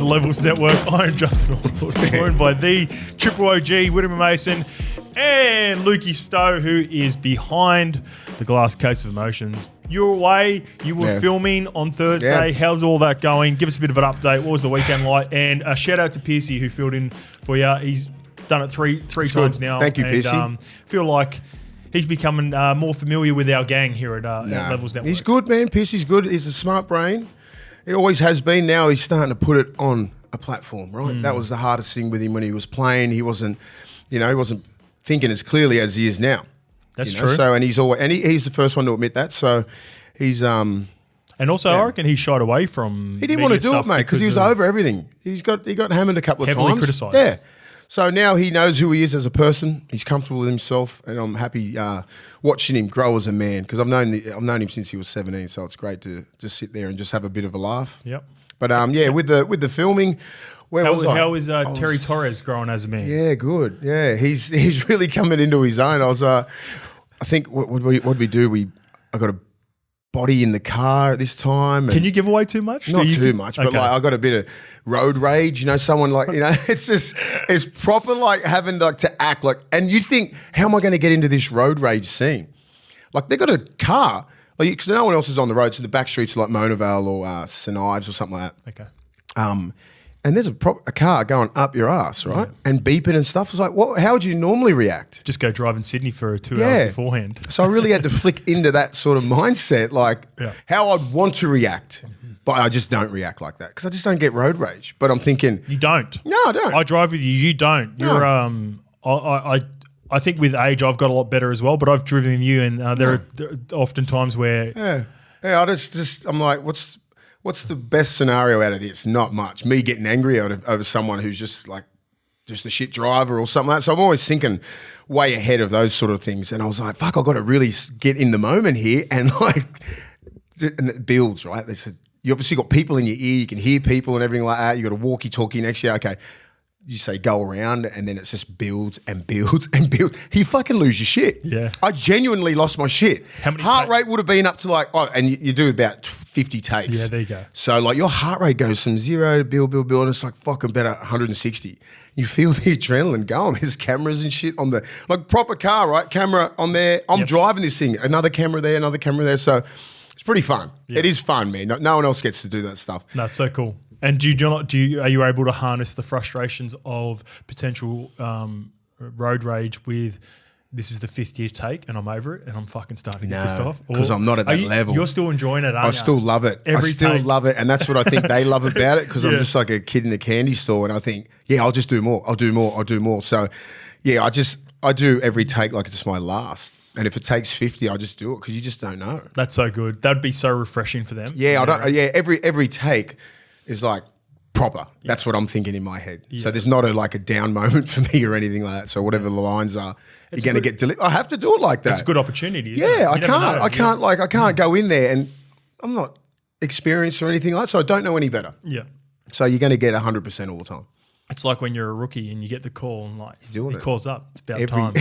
the Levels Network. I'm Justin Horo, joined by the Triple OG, Willie Mason, and Lukey Stowe, who is behind the glass case of emotions. You're away. You were filming on Thursday. Yeah. How's all that going? Give us a bit of an update. What was the weekend like? And a shout out to Piercy, who filled in for you. He's done it three times now. Thank you, Piercy. Feel like he's becoming more familiar with our gang here at Levels Network. He's good, man. Piercy's good. He's a smart brain. He always has been. Now he's starting to put it on a platform, right? That was the hardest thing with him when he was playing. He wasn't, he wasn't thinking as clearly as he is now. That's true. So, and he's always, and he's the first one to admit that. So he's and also I reckon he shied away from. He didn't want to do it, mate, because he was over everything. He got hammered a couple of times. Heavily criticised. Yeah. So now he knows who he is as a person. He's comfortable with himself, and I'm happy watching him grow as a man, because I've known him since he was 17. So it's great to just sit there and just have a bit of a laugh. Yep. But with the filming, how is Terry Torres growing as a man? Yeah, good. Yeah, he's really coming into his own. I think what we do? I got a body in the car at this time. Can you give away too much? Not too much, but like I got a bit of road rage. Someone like it's proper like having to act like. And you think, how am I going to get into this road rage scene? Like they got a car, because no one else is on the road, so the back streets are like Monavale or St Ives or something like that. Okay. And there's a car going up your ass, right? Yeah. And beeping and stuff. It's like, how would you normally react? Just go drive in Sydney for 2 hours beforehand. So I really had to flick into that sort of mindset, how I'd want to react. But I just don't react like that, because I just don't get road rage. But I'm thinking... You don't? No, I don't. I drive with you. You don't. No. You're... I think with age I've got a lot better as well, but I've driven with you, and there are often times where... Yeah, I'm like, what's the best scenario out of this? Not much. Me getting angry over someone who's just a shit driver or something like that. So I'm always thinking way ahead of those sort of things. And I was like, fuck, I've got to really get in the moment here. And and it builds, right? They said, you obviously got people in your ear. You can hear people and everything like that. You got a walkie-talkie next to you. Okay. You say go around, and then it just builds and builds and builds. You fucking lose your shit. Yeah. I genuinely lost my shit. How many heart rate would have been up to and you do about 50 takes. Yeah, there you go. So your heart rate goes from 0 to build, and it's like fucking better 160. You feel the adrenaline going. There's cameras and shit on the proper car, right? Camera on there. I'm driving this thing. Another camera there, another camera there. So it's pretty fun. Yep. It is fun, man. No one else gets to do that stuff. That's so cool. And are you able to harness the frustrations of potential road rage with this is the 5th year take and I'm over it and I'm fucking starting to get pissed off? Because I'm not at that level. You're still enjoying it, aren't you? I still love it. I still love it. And that's what I think they love about it, because I'm just like a kid in a candy store, and I think, I'll just do more. I'll do more. So, I do every take like it's my last. And if it takes 50, I just do it, because you just don't know. That's so good. That'd be so refreshing for them. Yeah, every take is like proper. That's what I'm thinking in my head. Yeah. So there's not a down moment for me or anything like that. So whatever the lines are, you're going to get delivered. I have to do it like that. It's a good opportunity. I can't go in there, and I'm not experienced or anything like that, so I don't know any better. Yeah. So you're going to get 100% all the time. It's like when you're a rookie and you get the call and he calls up. It's about time.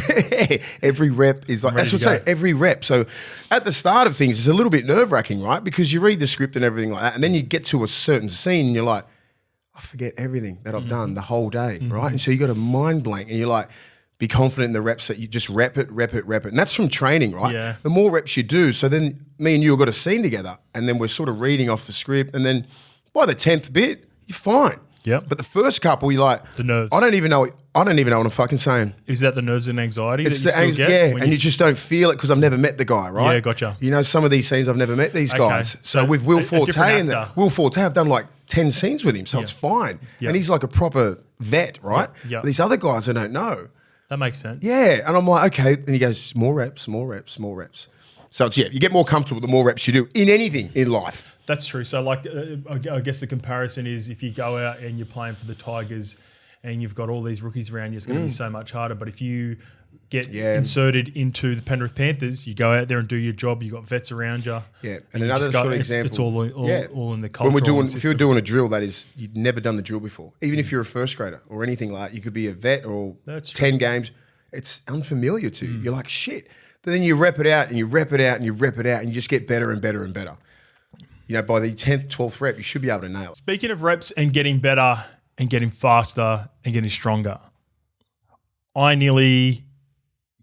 Every rep is that's what I say. Every rep. So at the start of things, it's a little bit nerve-wracking, right? Because you read the script and everything like that, and then you get to a certain scene and you're like, I forget everything that I've done the whole day, right? And so you got a mind blank, and you're like, be confident in the reps that you just rep it. And that's from training, right? Yeah. The more reps you do, so then me and you have got a scene together, and then we're sort of reading off the script, and then by the 10th bit, you're fine. Yeah. But the first couple, you're like, the nerves. I don't even know what I'm fucking saying. Is that the nerves and anxiety it's that you still get? Yeah, and you just don't feel it, because I've never met the guy, right? Yeah, gotcha. Some of these scenes I've never met these guys. So with Will Forte I've done 10 scenes with him, so it's fine. Yep. And he's like a proper vet, right? Yep. But these other guys I don't know. That makes sense. Yeah, and I'm like, okay. Then he goes, more reps. So it's, you get more comfortable the more reps you do in anything in life. That's true. So I guess the comparison is if you go out and you're playing for the Tigers and you've got all these rookies around you, it's going to be so much harder. But if you get inserted into the Penrith Panthers, you go out there and do your job, you've got vets around you. Yeah, and another sort of example. It's all in the culture. If you're doing a drill, that is, you've never done the drill before. Even if you're a first grader or anything like that, you could be a vet or 10 games. It's unfamiliar to you. You're like, shit. But then you rep it out and you rep it out and you rep it out, and you just get better and better and better. by the 10th, 12th rep, you should be able to nail it. Speaking of reps and getting better and getting faster and getting stronger, I nearly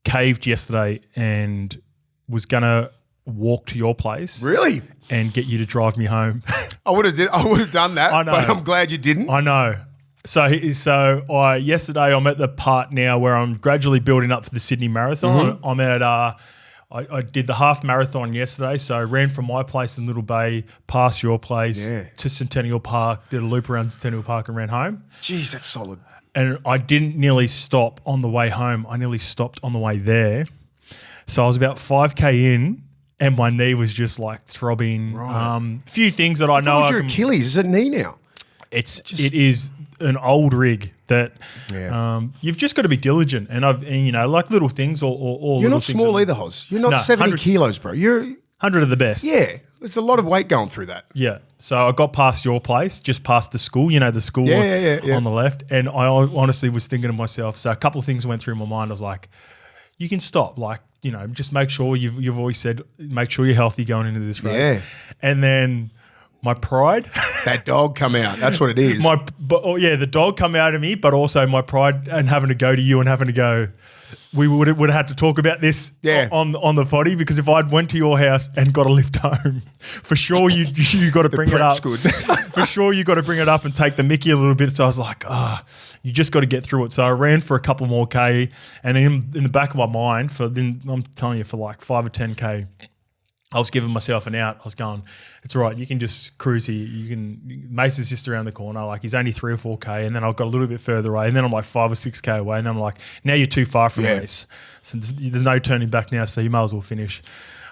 caved yesterday and was going to walk to your place. Really? And get you to drive me home. I would have done that, I know. but I'm glad you didn't. I know. So yesterday I'm at the part now where I'm gradually building up for the Sydney Marathon. I'm at I did the half marathon yesterday, so I ran from my place in Little Bay past your place to Centennial Park, did a loop around Centennial Park and ran home. Jeez, that's solid. And I didn't nearly stop on the way home. I nearly stopped on the way there. So I was about 5K in and my knee was just like throbbing. Right. Few things that I know. What was your Achilles? Is it knee now? It is an old rig that you've just got to be diligent. And like little things or you're not small either, Hoz. You're not 70 kilos, bro. You're 100 of the best. Yeah. There's a lot of weight going through that. Yeah. So I got past your place, just past the school, the school on the left. And I honestly was thinking to myself, so a couple of things went through my mind. I was like, you can stop. Like, just make sure you've always said, make sure you're healthy going into this race. Yeah. And then my pride. That dog come out. That's what it is. The dog come out of me, but also my pride and having to go to you and having to go, we would have had to talk about this on the potty, because if I'd went to your house and got a lift home, for sure you got to bring it up. Good. For sure you got to bring it up and take the mickey a little bit. So I was like, you just got to get through it. So I ran for a couple more K, and in the back of my mind, I'm telling you, for like 5 or 10K, I was giving myself an out. I was going, it's all right. You can just cruise here. Mace is just around the corner. Like, he's only 3 or 4K. And then I got a little bit further away. And then I'm like 5 or 6K away. And then I'm like, now you're too far from Mace. So there's no turning back now. So you might as well finish.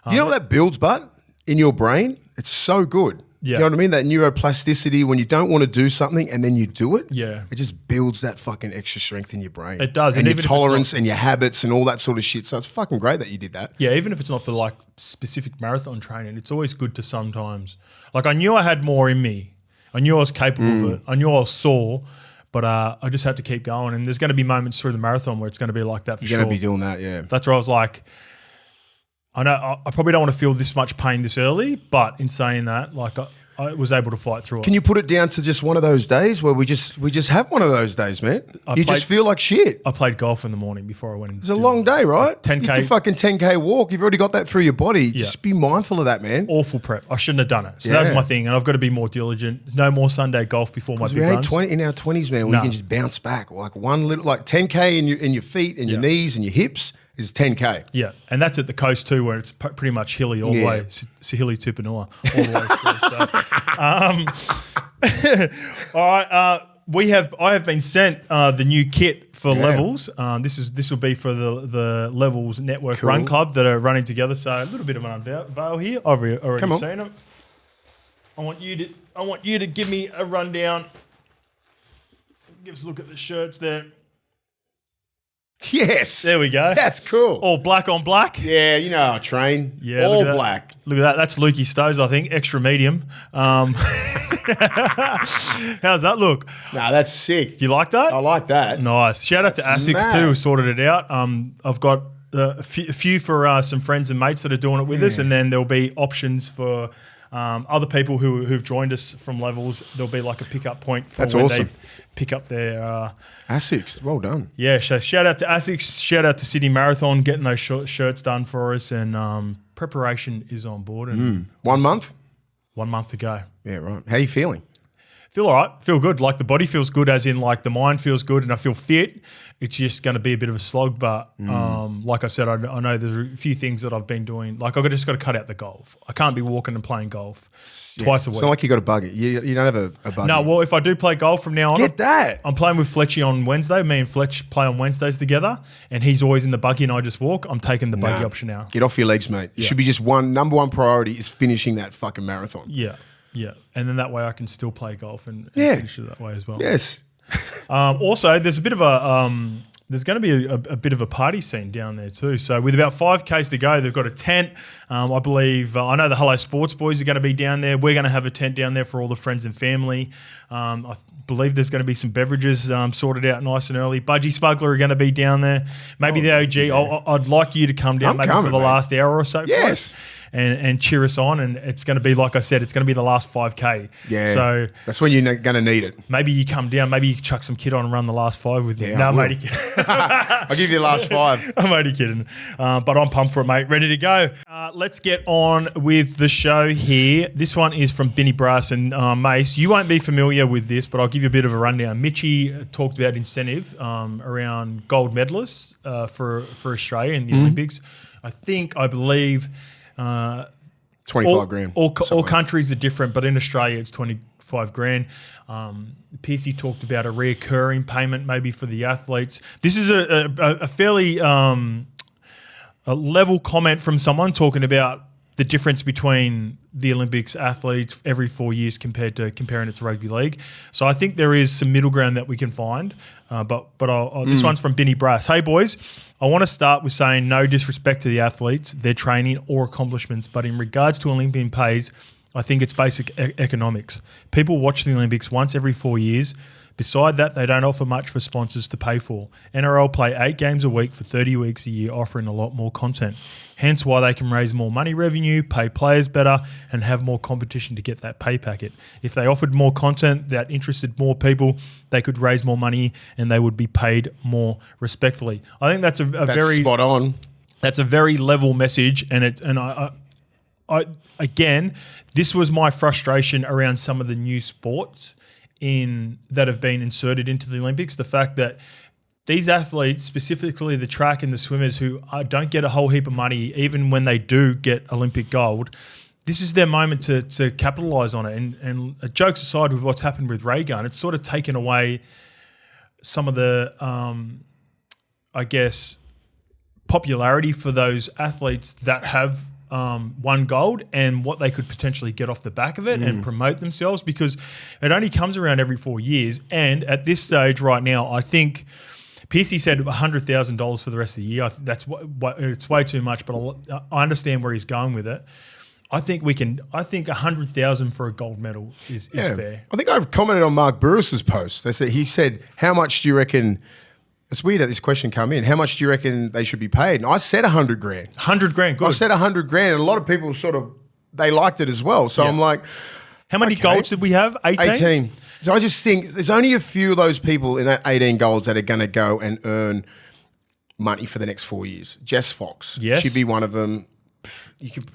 You know what that builds, bud, in your brain? It's so good. Yeah. You know what I mean? That neuroplasticity, when you don't want to do something and then you do it, it just builds that fucking extra strength in your brain. It does. And your tolerance and your habits and all that sort of shit. So it's fucking great that you did that. Yeah, even if it's not for like specific marathon training, it's always good to sometimes. Like, I knew I had more in me. I knew I was capable of it. I knew I was sore, but I just had to keep going. And there's going to be moments through the marathon where it's going to be like that for sure. You're going to be doing that, yeah. That's where I was like, I know I probably don't want to feel this much pain this early, but in saying that, like, I was able to fight through it. Can you put it down to just one of those days where we just have one of those days, man? Just feel like shit. I played golf in the morning before I went in. It's a long day, right? 10K. You do fucking 10K walk. You've already got that through your body. Just be mindful of that, man. Awful prep. I shouldn't have done it. So that's my thing, and I've got to be more diligent. No more Sunday golf before my big runs. In our 20s, man, we can just bounce back. Like one little, like 10K in your feet and your knees and your hips is 10K. Yeah, and that's at the coast too, where it's pretty much hilly all the way. It's hilly Tupanua all the way through. So, all right. I have been sent the new kit for Levels. This will be for the Levels Network Run Club that are running together. So a little bit of an unveil here. I've already seen them. I want you to give me a rundown. Give us a look at the shirts there. Yes. There we go. That's cool. All black on black. Yeah, you know I train. Yeah, all black. Look at that. That's Lukey Stowe's, I think. Extra medium. How's that look? Nah, that's sick. Do you like that? I like that. Nice. Shout out to ASICS too, who sorted it out. I've got a few for some friends and mates that are doing it with us, and then there'll be options for other people who've joined us from Levels. There'll be like a pickup point for when they pick up their ASICS. Well done. Yeah, so shout out to ASICS, shout out to Sydney Marathon, getting those shirts done for us, and preparation is on board. And 1 month? 1 month to go. Yeah, right. How are you feeling? Feel all right. Feel good. Like, the body feels good, as in like the mind feels good and I feel fit. It's just going to be a bit of a slog. But like I said, I know there's a few things that I've been doing. Like, I've just got to cut out the golf. I can't be walking and playing golf twice a week. It's not like you got a buggy. You don't have a buggy. No, well, if I do play golf from now on. Get that. I'm playing with Fletchy on Wednesday. Me and Fletch play on Wednesdays together, and he's always in the buggy and I just walk. I'm taking the buggy option now. Get off your legs, mate. It should be just number one priority is finishing that fucking marathon. Yeah. Yeah, and then that way I can still play golf and finish it that way as well. Yes. Also, there's a bit of there's going to be a bit of a party scene down there too. So with about 5Ks to go, they've got a tent. I believe, I know the Hello Sports boys are going to be down there. We're going to have a tent down there for all the friends and family. I believe there's going to be some beverages sorted out nice and early. Budgie Smuggler are going to be down there. Maybe the OG. I'd like you to come down for the last hour or so. Yes. and cheer us on. And it's going to be, like I said, it's going to be the last 5K. Yeah. So that's when you're going to need it. maybe you come down, maybe you chuck some kit on and run the last 5 with me. Yeah, No, I will. mate. I'll give you the last 5. I'm only kidding. But I'm pumped for it, mate. Ready to go. Let's get on with the show here. This one is from Binny Brass and Mace. You won't be familiar with this, but I'll give you a bit of a rundown. Mitchie talked about incentive around gold medalists for Australia in the Olympics. I believe 25 grand. All countries are different, but in Australia it's 25 grand. PC talked about a reoccurring payment maybe for the athletes. This is a fairly a level comment from someone talking about the difference between the Olympics athletes every 4 years comparing it to rugby league. So I think there is some middle ground that we can find. But this one's from Binny Brass. Hey boys, I want to start with saying no disrespect to the athletes, their training or accomplishments, but in regards to Olympian pays, I think it's basic economics. People watch the Olympics once every 4 years. Beside that, they don't offer much for sponsors to pay for. NRL play 8 games a week for 30 weeks a year, offering a lot more content. Hence why they can raise more money revenue, pay players better, and have more competition to get that pay packet. If they offered more content that interested more people, they could raise more money and they would be paid more respectfully. I think that's That's very spot on. That's a very level message, and I again, this was my frustration around some of the new sports that have been inserted into the Olympics. The fact that these athletes, specifically the track and the swimmers, who don't get a whole heap of money, even when they do get Olympic gold, this is their moment to capitalise on it. And jokes aside with what's happened with Ray Gunn, it's sort of taken away some of the, I guess, popularity for those athletes that have won gold and what they could potentially get off the back of it and promote themselves, because it only comes around every 4 years. And at this stage right now, I think Piercy said $100,000 for the rest of the year. I think it's way too much, but I understand where he's going with it. I think $100,000 for a gold medal is fair. I think I commented on Mark Burris's post. He said, how much do you reckon? It's weird that this question come in. How much do you reckon they should be paid? And I said 100 grand. 100 grand, good. I said 100 grand, and a lot of people they liked it as well. So I'm like, how many golds did we have? 18? 18. So I just think there's only a few of those people in that 18 golds that are going to go and earn money for the next 4 years. Jess Fox. Yes. She'd be one of them. You could...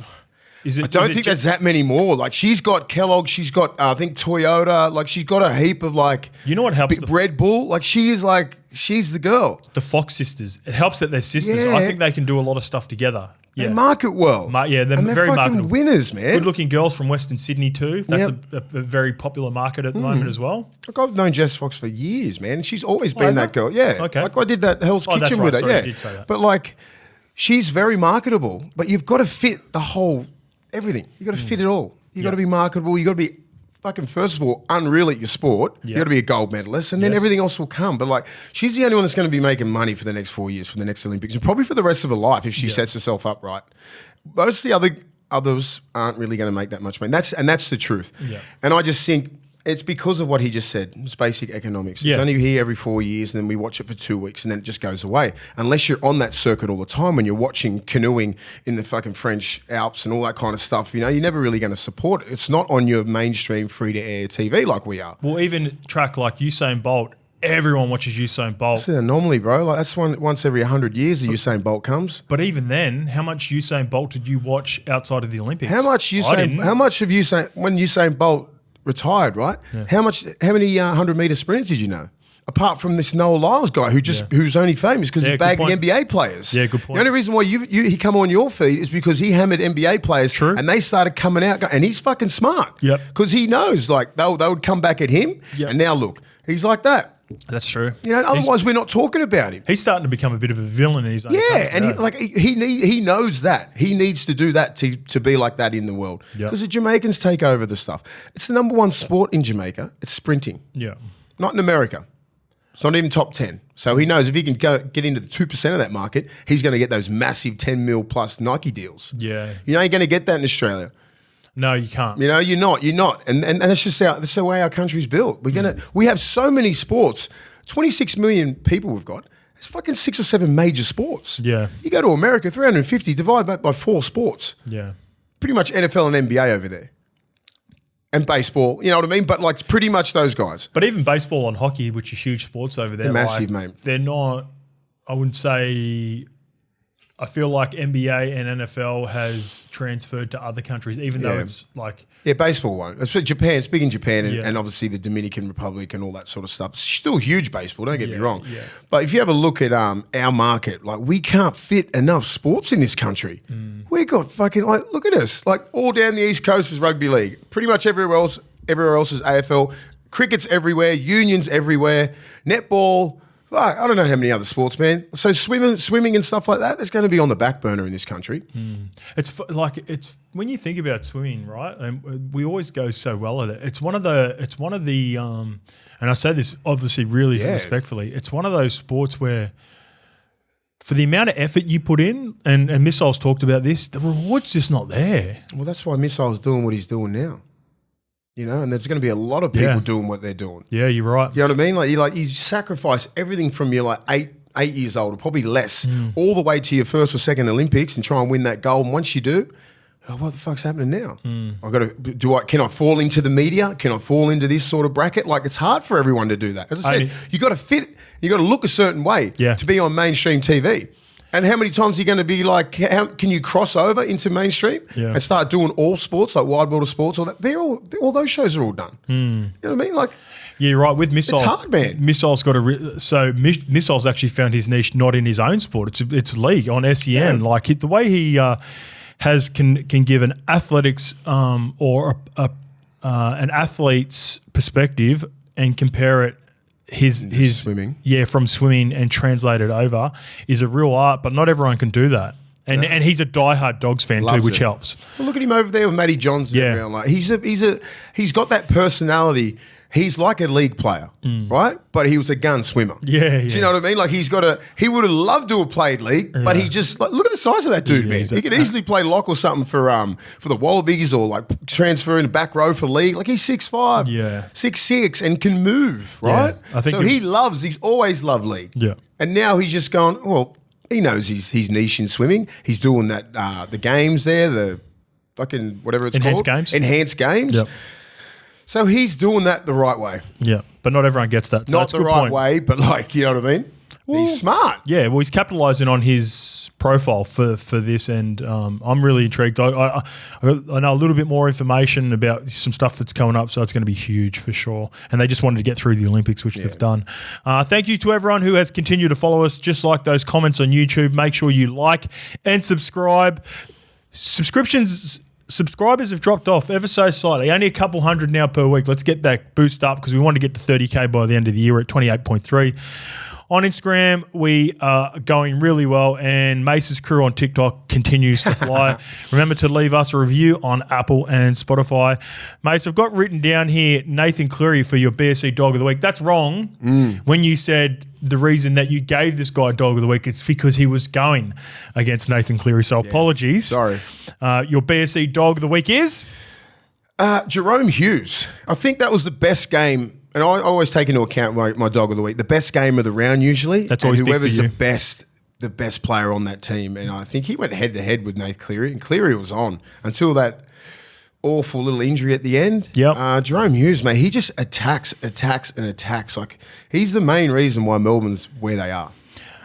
I don't think there's that many more. Like, she's got Kellogg, she's got I think Toyota. Like, she's got a heap of You know what helps? Red Bull. Like, she's the girl. The Fox sisters. It helps that they're sisters. Yeah. I think they can do a lot of stuff together. They market well. They're and they're very fucking marketable. winners, man. Good-looking girls from Western Sydney too. That's a very popular market at the moment as well. Like, I've known Jess Fox for years, man. She's always been that girl. Yeah. Okay. Like, I did that Hell's Kitchen that's right. with her. Sorry, yeah. you did say that. But like, she's very marketable. But you've got to fit the whole everything. You got to fit it all. You got to be marketable. You got to be fucking, first of all, unreal at your sport. You got to be a gold medalist, and then everything else will come. But like, she's the only one that's going to be making money for the next 4 years, for the next Olympics, and probably for the rest of her life if she sets herself up right. Most of the others aren't really going to make that much money. That's the truth. Yeah. And I just think it's because of what he just said. It's basic economics. It's only here every 4 years, and then we watch it for 2 weeks, and then it just goes away. Unless you're on that circuit all the time, when you're watching canoeing in the fucking French Alps and all that kind of stuff, you're never really going to support it. It's not on your mainstream free-to-air TV like we are. Well, even track like Usain Bolt, everyone watches Usain Bolt. It's an anomaly, bro. Like, that's once every 100 years that Usain Bolt comes. But even then, how much Usain Bolt did you watch outside of the Olympics? When Usain Bolt retired, right? Yeah. How many 100-meter sprinters did you know? Apart from this Noah Lyles guy who's only famous because he bagged the NBA players. Yeah, good point. The only reason why he come on your feed is because he hammered NBA players. True. And they started coming out, and he's fucking smart. Yep. Because he knows, like, they would come back at him, and now look, he's like that. That's true. Otherwise we're not talking about him. He's starting to become a bit of a villain in his own country. And he knows that. He needs to do that to be like that in the world. Because the Jamaicans take over the stuff. It's the number one sport in Jamaica. It's sprinting. Yeah. Not in America. It's not even top 10. So he knows if he can get into the 2% of that market, he's going to get those massive 10 mil plus Nike deals. Yeah. You're going to get that in Australia. No, you can't. You're not. And that's just that's the way our country's built. We have so many sports. 26 million people we've got. There's fucking 6 or 7 major sports. Yeah. You go to America, 350, divide that by 4 sports. Yeah. pretty much NFL and NBA over there. And baseball, you know what I mean? But like pretty much those guys. But even baseball and hockey, which are huge sports over there. They're massive, mate. They're not, I wouldn't say, I feel like NBA and NFL has transferred to other countries, even though it's like... Yeah, baseball won't. It's Japan, it's big in Japan and obviously the Dominican Republic and all that sort of stuff. It's still huge baseball, don't get me wrong. Yeah. But if you have a look at our market, like we can't fit enough sports in this country. We got fucking, like, look at us. Like all down the East Coast is rugby league. Pretty much everywhere else is AFL. Cricket's everywhere, unions everywhere, netball... Like, I don't know how many other sports, man. So swimming and stuff like that, that's going to be on the back burner in this country. It's when you think about swimming, right? And we always go so well at it. It's one of the and I say this obviously really respectfully. It's one of those sports where, for the amount of effort you put in, and Missiles talked about this, the reward's just not there. Well, that's why Missile's doing what he's doing now. You know, and there's going to be a lot of people doing what they're doing. Yeah, you're right. You know what I mean? You sacrifice everything from you're like eight years old, or probably less, all the way to your first or second Olympics and try and win that gold. And once you do, what the fuck's happening now? Can I fall into the media? Can I fall into this sort of bracket? Like, it's hard for everyone to do that. As I said, you got to fit, you got to look a certain way to be on mainstream TV. And how many times are you going to be like, can you cross over into mainstream and start doing all sports, like Wide World of Sports, all that? All those shows are all done. You know what I mean? Like, yeah, you're right. With Missile, it's hard, man. Missile's got Missile's actually found his niche not in his own sport. It's league on SEN. Yeah. Like the way he can give an athletics or an athlete's perspective and compare it. His swimming, from swimming and translate it over is a real art, but not everyone can do that. And he's a diehard Dogs fan too, which helps. Well, look at him over there with Matty Johns. Yeah, like he's got that personality. He's like a league player, right? But he was a gun swimmer. Yeah. Do you know what I mean? Like he would have loved to have played league, but he just look at the size of that dude, man. He could easily play lock or something for the Wallabies or like transfer in the back row for league. Like he's 6'5", 6'6", and can move, right? Yeah, I think so. He's always loved league. Yeah, and now he's just gone. Well, he knows his niche in swimming. He's doing that the games there, the fucking whatever it's called, enhanced games. Yep. So he's doing that the right way. Yeah, but not everyone gets that. So not the right way, but like, you know what I mean? Well, he's smart. Yeah, well, he's capitalising on his profile for this, and I'm really intrigued. I know a little bit more information about some stuff that's coming up, so it's going to be huge for sure. And they just wanted to get through the Olympics, which they've done. Thank you to everyone who has continued to follow us, just like those comments on YouTube. Make sure you like and subscribe. Subscribers have dropped off ever so slightly, only a couple hundred now per week. Let's get that boost up because we want to get to 30K by the end of the year. We're at 28.3. On Instagram, we are going really well, and Mace's crew on TikTok continues to fly. Remember to leave us a review on Apple and Spotify. Mace, I've got written down here Nathan Cleary for your BSC Dog of the Week. That's wrong. When you said the reason that you gave this guy Dog of the Week, it's because he was going against Nathan Cleary. So apologies. Sorry. Your BSC Dog of the Week is? Jerome Hughes. I think that was the best game. And I always take into account my Dog of the Week, the best game of the round usually. That's always big for you. Whoever's the best player on that team. And I think he went head-to-head with Nathan Cleary, and Cleary was on until that awful little injury at the end. Yep. Jerome Hughes, mate, he just attacks. Like, he's the main reason why Melbourne's where they are.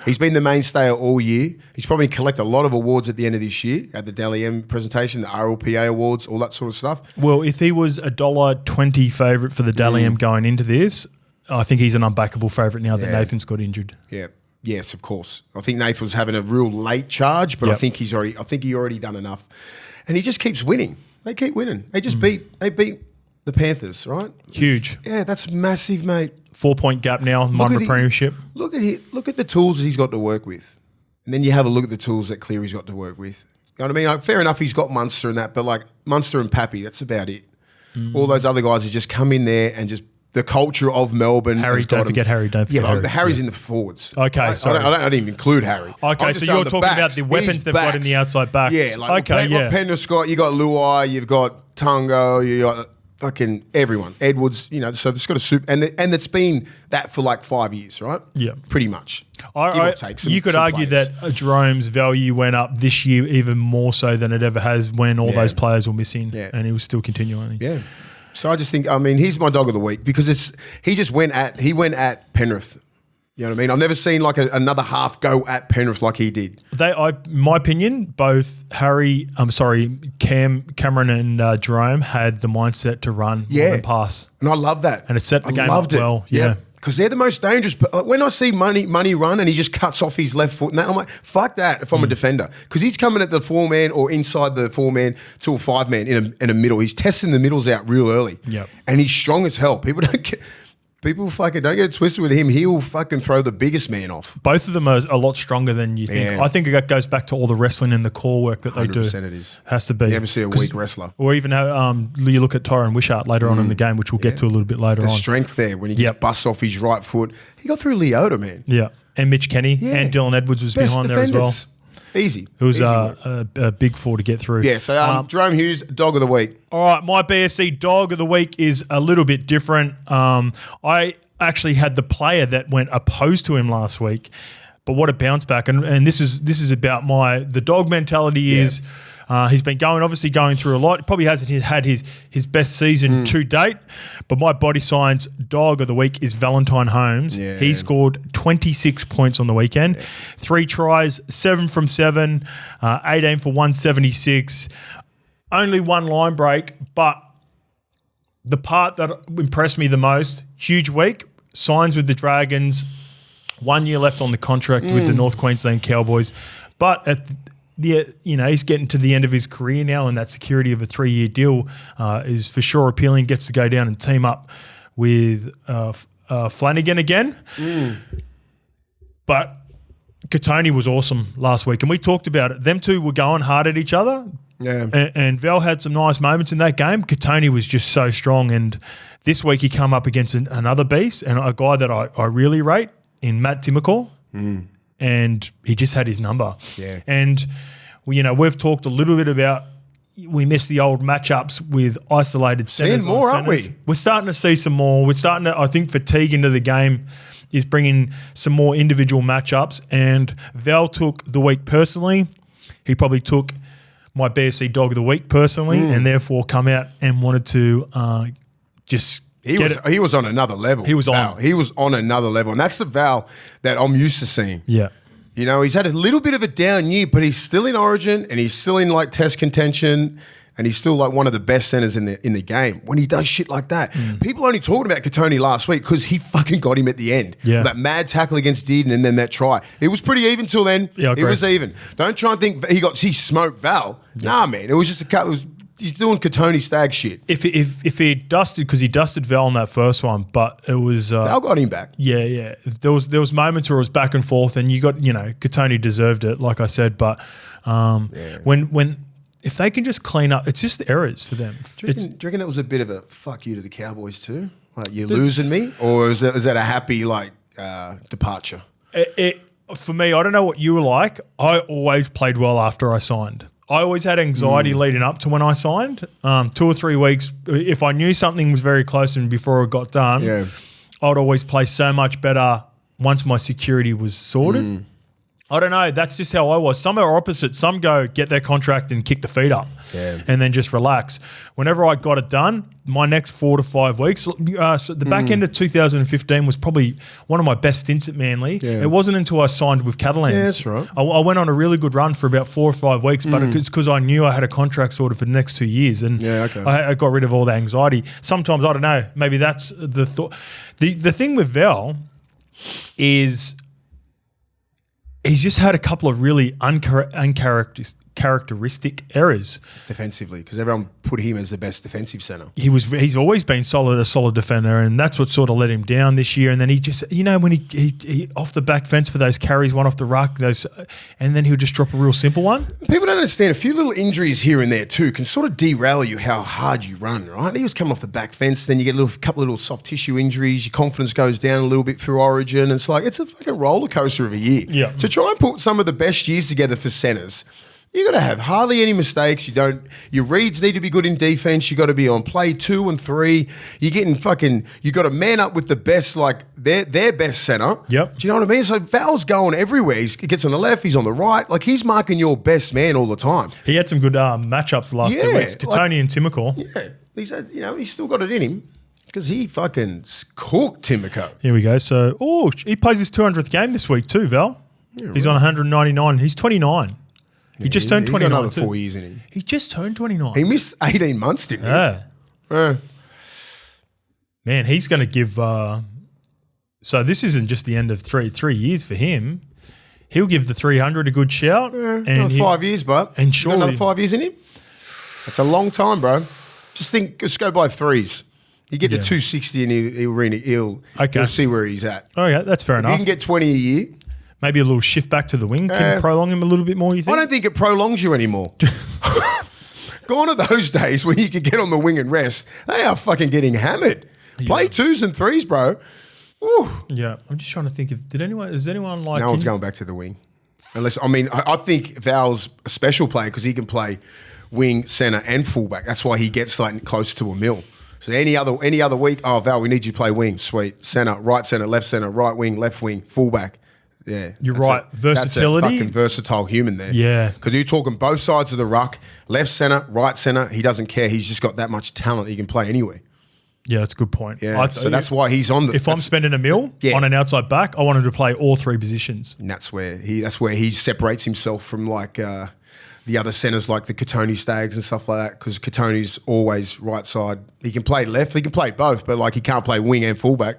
He's been the mainstay all year. He's probably collected a lot of awards at the end of this year at the Dally M presentation, the RLPA awards, all that sort of stuff. Well, if he was $1.20 favourite for the Dally M going into this, I think he's an unbackable favourite now that Nathan's got injured. Yeah. Yes, of course. I think Nathan was having a real late charge, but I think he already done enough. And he just keeps winning. They keep winning. They just beat the Panthers, right? Huge. Yeah, that's massive, mate. 4-point gap now, Munro premiership. Look at the tools that he's got to work with. And then you have a look at the tools that Cleary's got to work with. You know what I mean? Like, fair enough, he's got Munster and that, but like Munster and Pappy, that's about it. All those other guys have just come in there and just the culture of Melbourne. Don't forget Harry. Harry's in the forwards. Okay, sorry. I don't even include Harry. Okay, so you're talking about the weapons they've got in the outside backs. Yeah, like Penrith got, you got Luai, you've got Tungo, you got fucking everyone. Edwards, you know, so it's got a super, and it's been that for like 5 years, right? Yeah. Pretty much. Give or take you could argue players. that Jerome's value went up this year even more so than it ever has when all those players were missing, and he was still continuing. Yeah. So I just think, I mean, he's my dog of the week because he went at Penrith. You know what I mean? I've never seen like another half go at Penrith like he did. My opinion, both Cameron and Jerome had the mindset to run more than pass. And I love that. And it set the game up well. Yeah. Because they're the most dangerous. When I see money run and he just cuts off his left foot, and that, I'm like, fuck that if I'm a defender. Because he's coming at the 4-man or inside the 4-man to a 5-man in a middle. He's testing the middles out real early. Yep. And he's strong as hell. People fucking don't get it twisted with him. He'll fucking throw the biggest man off. Both of them are a lot stronger than you think. Yeah. I think that goes back to all the wrestling and the core work that they do. 100% it is. Has to be. You never see a weak wrestler. Or even you look at Tyron Wishart later on in the game, which we'll get to a little bit later on. The strength there when he just busts off his right foot. He got through Leota, man. Yeah. And Mitch Kenny and Dylan Edwards was Best behind defenders. there as well. Easy. It was a big 4 to get through. Yeah, so Jerome Hughes, dog of the week. All right, my BSC dog of the week is a little bit different. I actually had the player that went opposed to him last week, but what a bounce back. And this is about the dog mentality is he's been obviously going through a lot. Probably hasn't had his best season to date, but my body science dog of the week is Valentine Holmes. Yeah. He scored 26 points on the weekend, 3 tries, 7 from 7, 18 for 176, only 1 line break, but the part that impressed me the most, huge week, signs with the Dragons, 1 year left on the contract with the North Queensland Cowboys, but he's getting to the end of his career now, and that security of a 3-year deal is for sure appealing. Gets to go down and team up with Flanagan again. But Katoni was awesome last week, and we talked about it. Them two were going hard at each other. Yeah. And Val had some nice moments in that game. Katoni was just so strong, and this week he come up against another beast and a guy that I really rate in Matt Timokor. And he just had his number. Yeah. And, we've talked a little bit about we miss the old matchups with isolated centers. Seeing more, aren't we? We're starting to see some more. We're starting to, I think, fatigue into the game is bringing some more individual matchups. And Val took the week personally. He probably took my BSC dog of the week personally and therefore come out and wanted to just He was on another level. He was Val. He was on another level. And that's the Val that I'm used to seeing. Yeah. He's had a little bit of a down year, but he's still in Origin and he's still in like test contention and he's still like one of the best centers in the game when he does shit like that. People only talked about Katoni last week because he fucking got him at the end. Yeah. That mad tackle against Dearden and then that try. It was pretty even till then. Yeah, it was even. Don't try and think he smoked Val. Yeah. Nah, man. It was just he's doing Katoni Stag shit. If he dusted, because he dusted Val on that first one, but it was Val got him back. Yeah. There was moments where it was back and forth, and you got Katoni deserved it, like I said. But when if they can just clean up, it's just errors for them. Do you reckon it was a bit of a fuck you to the Cowboys too? Like you're losing me, or is that a happy departure? For me, I don't know what you were like. I always played well after I signed. I always had anxiety leading up to when I signed. 2 or 3 weeks, if I knew something was very close and before it got done, I'd always play so much better once my security was sorted. I don't know. That's just how I was. Some are opposite. Some go get their contract and kick the feet up and then just relax. Whenever I got it done, my next 4 to 5 weeks, so the back end of 2015 was probably one of my best stints at Manly. Yeah. It wasn't until I signed with Catalans. Yeah, that's right. I went on a really good run for about 4 or 5 weeks, but it's because I knew I had a contract sorted for the next 2 years, and I got rid of all the anxiety. Sometimes, I don't know, maybe that's the thought. The thing with Val is he's just had a couple of really uncharacteristic errors defensively, because everyone put him as the best defensive centre. He's always been a solid defender, and that's what sort of let him down this year. And then he just, when he off the back fence for those carries, one off the ruck, and then he'll just drop a real simple one. People don't understand a few little injuries here and there too can sort of derail you how hard you run, right? He was coming off the back fence, then you get a couple of little soft tissue injuries, your confidence goes down a little bit through Origin. It's like it's a fucking roller coaster of a year. Yeah. To try and put some of the best years together for centres, You got to have hardly any mistakes. Your reads need to be good in defense. You got to be on play 2 and 3. You're getting you got to man up with the best, like their best center. Yep. Do you know what I mean? So Val's going everywhere. He gets on the left. He's on the right. Like he's marking your best man all the time. He had some good matchups the last 2 weeks. Katoni and Timoko. Yeah. He's still got it in him because he fucking cooked Timoko. Here we go. So, he plays his 200th game this week too, Val. Yeah, he's on 199. He's 29. He just turned 29. He's got another 4 years in him. He just turned 29. He missed 18 months, didn't he? Yeah. Man, he's going to give so this isn't just the end of 3 years for him. He'll give the 300 a good shout. And another 5 years, bro. And surely another 5 years in him? That's a long time, bro. Just go by threes. You get to 260 and he'll see where he's at. Okay, that's fair enough. You can get 20 a year. Maybe a little shift back to the wing can prolong him a little bit more, you think? I don't think it prolongs you anymore. Gone are those days when you could get on the wing and rest. They are fucking getting hammered. Yeah. Play 2s and 3s, bro. Woo. Yeah, I'm just trying to think is anyone like... No one's going back to the wing. I think Val's a special player because he can play wing, centre and fullback. That's why he gets like close to a mil. So any other week, Val, we need you to play wing. Sweet. Centre, right wing, left wing, fullback. Yeah. You're right. Versatility. That's a fucking versatile human there. Yeah. Because you're talking both sides of the ruck, left centre, right centre. He doesn't care. He's just got that much talent. He can play anywhere. Yeah, that's a good point. Yeah. So that's why he's on the... If I'm spending a mil on an outside back, I want him to play all 3 positions. And that's where he separates himself from like the other centres like the Katoni Stags and stuff like that because Katoni's always right side. He can play left. He can play both, but like he can't play wing and fullback.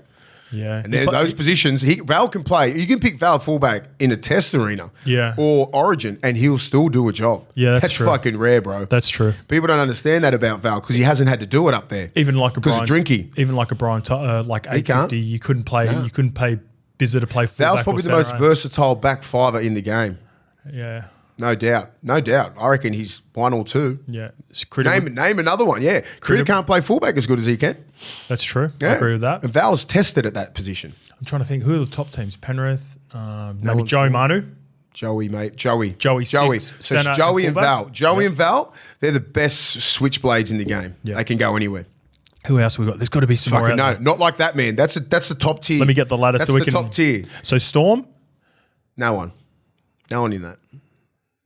Yeah. And then those positions, Val can play. You can pick Val fullback in a test arena or Origin and he'll still do a job. Yeah, that's true. Fucking rare, bro. That's true. People don't understand that about Val because he hasn't had to do it up there. Even like a Brian. Because of Drinky. Even like a Brian, like 850, you couldn't play. No. You couldn't pay Bizzer to play fullback. Val's probably the most versatile back fiver in the game. Yeah. No doubt. I reckon he's 1 or 2. Yeah. Name another one. Yeah. Critter can't play fullback as good as he can. That's true. Yeah. I agree with that. And Val's tested at that position. I'm trying to think who are the top teams. Penrith, maybe Joey Manu. Joey, mate. Joey. So it's Joey and Val. Joey and Val, they're the best switchblades in the game. Yeah. They can go anywhere. Who else we got? There's got to be some more out there. Not like that, man. That's the top tier. Let me get the ladder so we can... That's the top tier. So Storm? No one in that.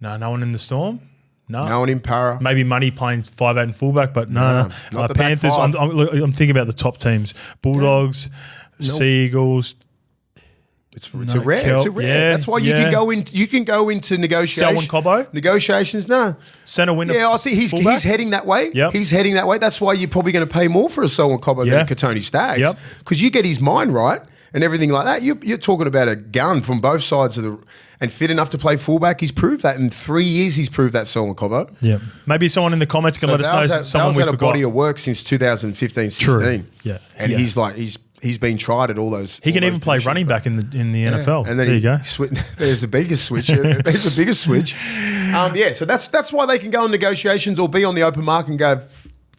No one in the Storm? No one in Para. Maybe Money playing 5'8" and fullback, but no. Panthers, I'm thinking about the top teams. Bulldogs, Seagulls. It's a rare. Yeah, that's why you can go into negotiations. Selwyn Cobbo? Negotiations, no. Centre winner. Yeah, I think he's heading that way. Yep. He's heading that way. That's why you're probably going to pay more for a Selwyn Cobbo than a Katoni Stags. Because you get his mind right and everything like that. You're talking about a gun from both sides of the... And fit enough to play fullback. He's proved that. In 3 years, he's proved that, Selwyn Cobbo. Yeah. Maybe someone in the comments can let us know someone we forgot. Val's had a body of work since 2015-16. True. Yeah. And he's been tried at all those... He can even play running back in the NFL. And then there you go. There's a bigger switch. There's a bigger switch. So that's why they can go in negotiations or be on the open market and go,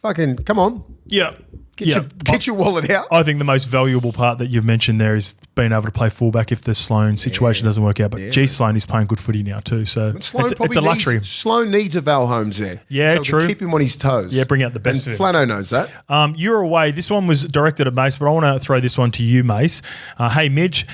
fucking, come on. Yeah. Get your wallet out. I think the most valuable part that you've mentioned there is being able to play fullback if the Sloan situation doesn't work out. But Sloan is playing good footy now too, so it's a luxury. Sloan needs a Val Holmes there. Yeah, so true. Keep him on his toes. Yeah, bring out the best and of him. Flano knows that. You're away. This one was directed at Mace, but I want to throw this one to you, Mace. Hey, Midge.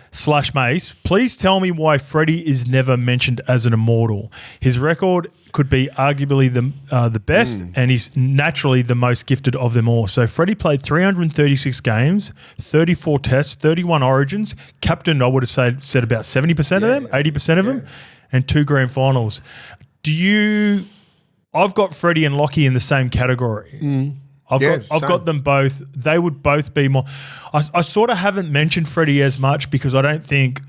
/Mace, please tell me why Freddie is never mentioned as an immortal. His record could be arguably the best and he's naturally the most gifted of them all. So Freddie played 336 games, 34 tests, 31 origins, captain I would have said about 70% of them, 80% of them, and 2 grand finals. I've got Freddie and Lockie in the same category. I've got them both. They would both be more. I sort of haven't mentioned Freddie as much because I don't think,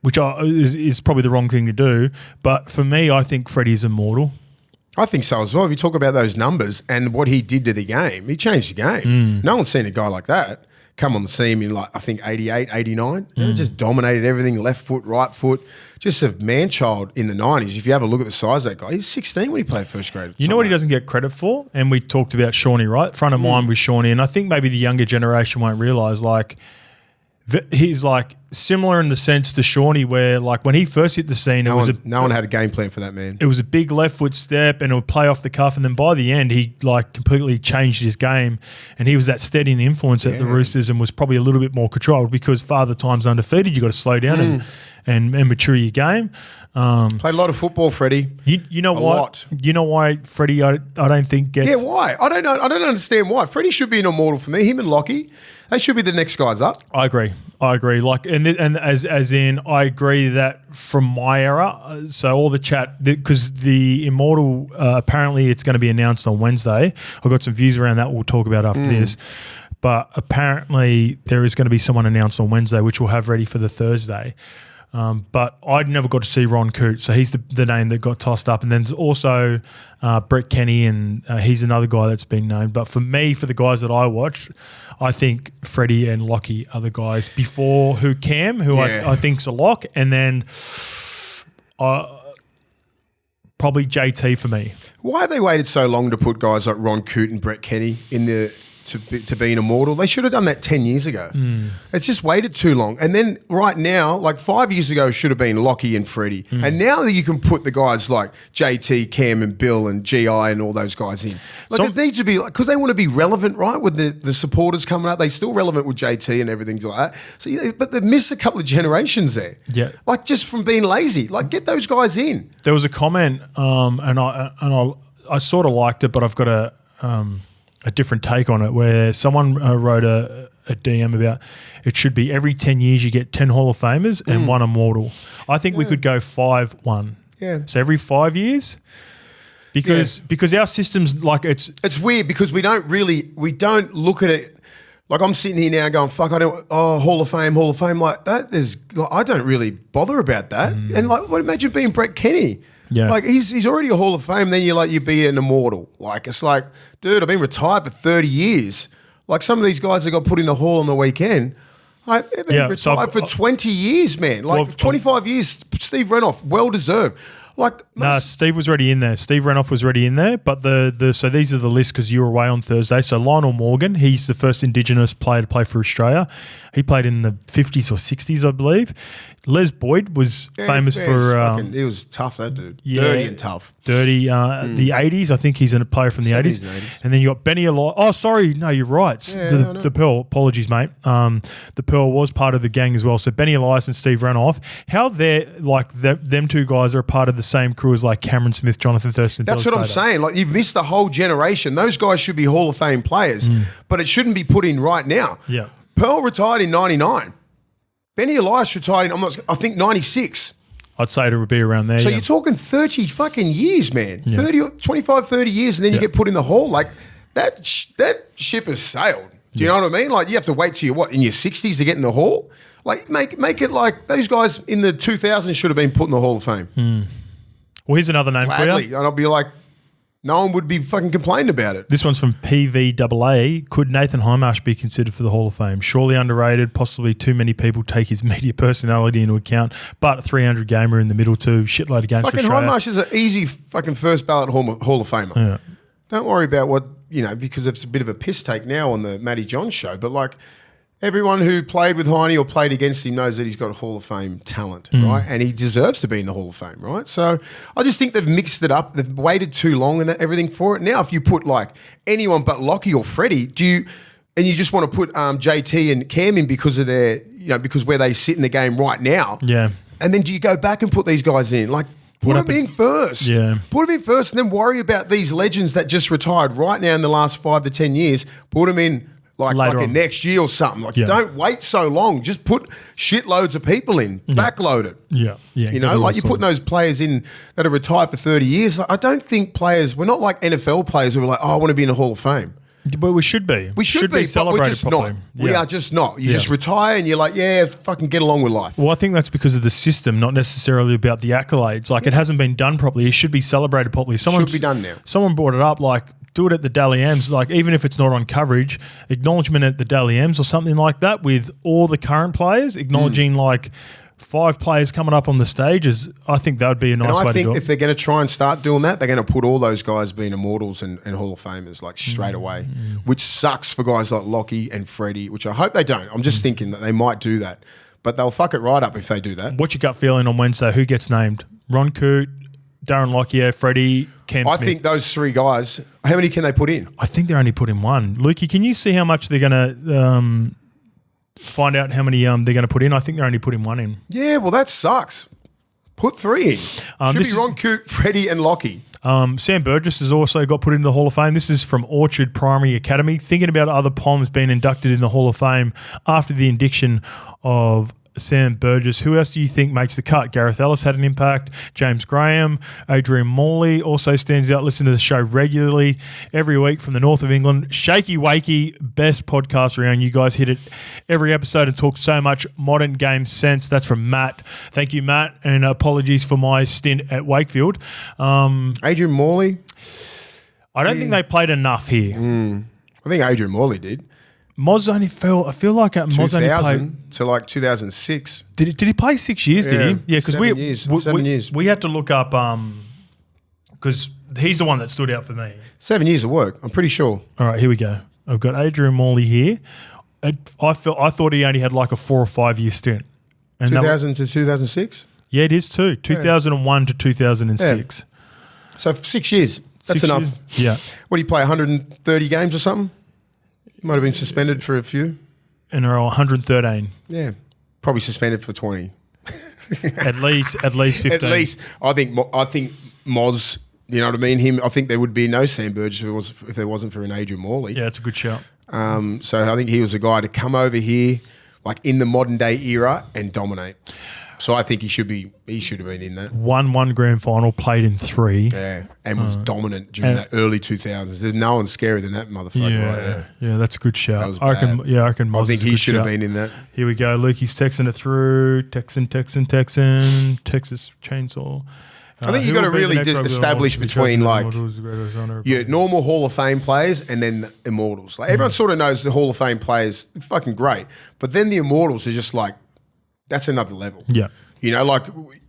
which is probably the wrong thing to do. But for me, I think Freddie's immortal. I think so as well. If you talk about those numbers and what he did to the game, he changed the game. No one's seen a guy like that come on the scene in I think 88, 89. He just dominated everything, left foot, right foot. Just a man-child in the 90s. If you have a look at the size of that guy, he's 16 when he played first grade. You know what he doesn't get credit for? And we talked about Shawnee, right? Front of mind with Shawnee. And I think maybe the younger generation won't realise, he's similar in the sense to Shawnee, where like when he first hit the scene, No one had a game plan for that man. It was a big left foot step and it would play off the cuff, and then by the end he like completely changed his game, and he was that steadying influence at the Roosters and was probably a little bit more controlled because Father Time's undefeated. You got to slow down and mature your game. Played a lot of football, Freddie. You know why? Lot. You know why Freddie? I don't think gets. Yeah, why? I don't know. I don't understand why. Freddie should be an immortal for me. Him and Lockie, they should be the next guys up. I agree. Like, and as in, I agree that from my era. So all the chat, because the Immortal apparently it's going to be announced on Wednesday. I've got some views around that we'll talk about after this. But apparently there is going to be someone announced on Wednesday, which we'll have ready for the Thursday. But I never got to see Ron Coote, so he's the name that got tossed up. And then there's also Brett Kenny, and he's another guy that's been named. But for me, for the guys that I watched, I think Freddie and Lockie are the guys before Cam, who I think's a lock, and then probably JT for me. Why have they waited so long to put guys like Ron Coote and Brett Kenny in the to be an immortal? They should have done that 10 years ago. It's just waited too long. And then right now, like 5 years ago, should have been Lockie and Freddie. And now that you can put the guys like JT, Cam and Bill and GI and all those guys in. Like it needs to be, because they want to be relevant, right? With the supporters coming up, they're still relevant with JT and everything like that. So, but they missed a couple of generations there. Yeah. Like just from being lazy. Like get those guys in. There was a comment, and I sort of liked it, but I've got a different take on it, where someone wrote a DM about it should be every 10 years you get 10 Hall of Famers and one Immortal. I think we could go 5-1. Yeah. So every 5 years, because our system's like it's weird because we don't look at it. Like I'm sitting here now going, fuck, Hall of Fame. Like that I don't really bother about that. And like, imagine being Brett Kenny. Yeah. Like he's already a Hall of Fame, then you be an immortal. Like it's like, dude, I've been retired for 30 years. Like some of these guys that got put in the Hall on the weekend, they've been retired for 20 years, man. Like 25 years, Steve Renouf, well deserved. Like Steve was already in there. Steve Renouf was already in there. But so these are the lists because you were away on Thursday. So Lionel Morgan, he's the first Indigenous player to play for Australia. He played in the 50s or 60s, I believe. Les Boyd was famous for... he was tough, that dude. Dirty and tough. Dirty. The 80s, I think he's a player from the 80s. And then you got Benny Elias. Oh, sorry. No, you're right. The Pearl. Apologies, mate. The Pearl was part of the gang as well. So Benny Elias and Steve Renouf. How they're like them two guys are a part of the same crew as like Cameron Smith, Jonathan Thurston. That's what I'm saying. Like you've missed the whole generation. Those guys should be Hall of Fame players, but it shouldn't be put in right now. Yeah. Pearl retired in 99. Benny Elias retired in, I think, 96. I'd say it would be around there. So you're talking 30 fucking years, man. 25, 30 years, and then you get put in the Hall. Like that ship has sailed. Do you know what I mean? Like you have to wait till you're in your 60s to get in the Hall. Like make it like those guys in the 2000s should have been put in the Hall of Fame. Well, here's another name for you. And I'll be like, no one would be fucking complaining about it. This one's from PVAA. Could Nathan Highmarsh be considered for the Hall of Fame? Surely underrated. Possibly too many people take his media personality into account. But a 300 gamer in the middle too. Shitload of games for Australia. Highmarsh is an easy fucking first ballot Hall of Famer. Yeah. Don't worry about what, because it's a bit of a piss take now on the Matty Johns show. But like, everyone who played with Heine or played against him knows that he's got a Hall of Fame talent, right? And he deserves to be in the Hall of Fame, right? So I just think they've mixed it up. They've waited too long and everything for it. Now, if you put like anyone but Lockie or Freddie, and you just want to put JT and Cam in because of their, because where they sit in the game right now. Yeah. And then do you go back and put these guys in? Like, put them in first. Yeah. Put them in first and then worry about these legends that just retired right now in the last 5 to 10 years. Put them in like next year or something. Like, don't wait so long. Just put shitloads of people in. Backload it. Yeah. Like you're putting those players in that are retired for 30 years. I don't think we're not like NFL players who are like, I want to be in the Hall of Fame. But we should be. We should be celebrated, but we're just properly. Not. We are just not. You just retire and you're like, fucking get along with life. Well, I think that's because of the system, not necessarily about the accolades. Like it hasn't been done properly. It should be celebrated properly. Should be done now. Someone brought it up like, do it at the Dally M's, like even if it's not on coverage, acknowledgement at the Dally M's or something like that with all the current players, acknowledging like 5 players coming up on the stages. I think that would be a nice way to do it. I think if they're going to try and start doing that, they're going to put all those guys being immortals and Hall of Famers like straight away, which sucks for guys like Lockie and Freddie, which I hope they don't. I'm just thinking that they might do that. but they'll fuck it right up if they do that. What's your gut feeling on Wednesday? Who gets named? Ron Coote, Darren Lockyer, Freddie, Cam Smith. I think those three guys, how many can they put in? I think they're only put in one. Lukey, can you see how much they're going to find out how many they're going to put in? I think they're only putting one in. Yeah, well, that sucks. Put three in. Should be Ron Coote, Freddie and Lockie. Sam Burgess has also got put into the Hall of Fame. This is from Orchard Primary Academy. Thinking about other Poms being inducted in the Hall of Fame after the induction of Sam Burgess. Who else do you think makes the cut? Gareth Ellis had an impact. James Graham. Adrian Morley also stands out. Listen to the show regularly every week from the north of England. Shaky Wakey, best podcast around. You guys hit it every episode and talk so much modern game sense. That's from Matt. Thank you, Matt, and apologies for my stint at Wakefield. Adrian Morley? I don't think they played enough here. I think Adrian Morley did. Moz only fell. I feel like Moz only played to like 2006. Did he play 6 years? Yeah, did he? Yeah, because 7 years. We had to look up because he's the one that stood out for me. 7 years of work. I'm pretty sure. All right, here we go. I've got Adrian Morley here. I thought he only had like a 4 or 5 year stint. And 2000 to 2006. Yeah, it is too. 2001 to 2006. Yeah. So 6 years. That's enough. Years? Yeah. What do you play? 130 games or something? Might have been suspended for a few. NRL 113. Yeah, probably suspended for 20. At least 15. At least I think Moz. You know what I mean? I think there would be no Sam Burgess if there wasn't for an Adrian Morley. Yeah, it's a good shout. So I think he was a guy to come over here, like in the modern day era, and dominate. So I think he should have been in that. Won one grand final, played in 3. Yeah, and was dominant during that early 2000s. There's no one scarier than that motherfucker right there. Yeah, that's a good shout. That was I reckon Moz I think he should have been in that. Here we go. Lukey's texting it through. Texas Chainsaw. I think you've got to really establish between like your normal Hall of Fame players and then the Immortals. Like everyone sort of knows the Hall of Fame players, they're fucking great. But then the Immortals are just like, that's another level. Yeah. You know, like,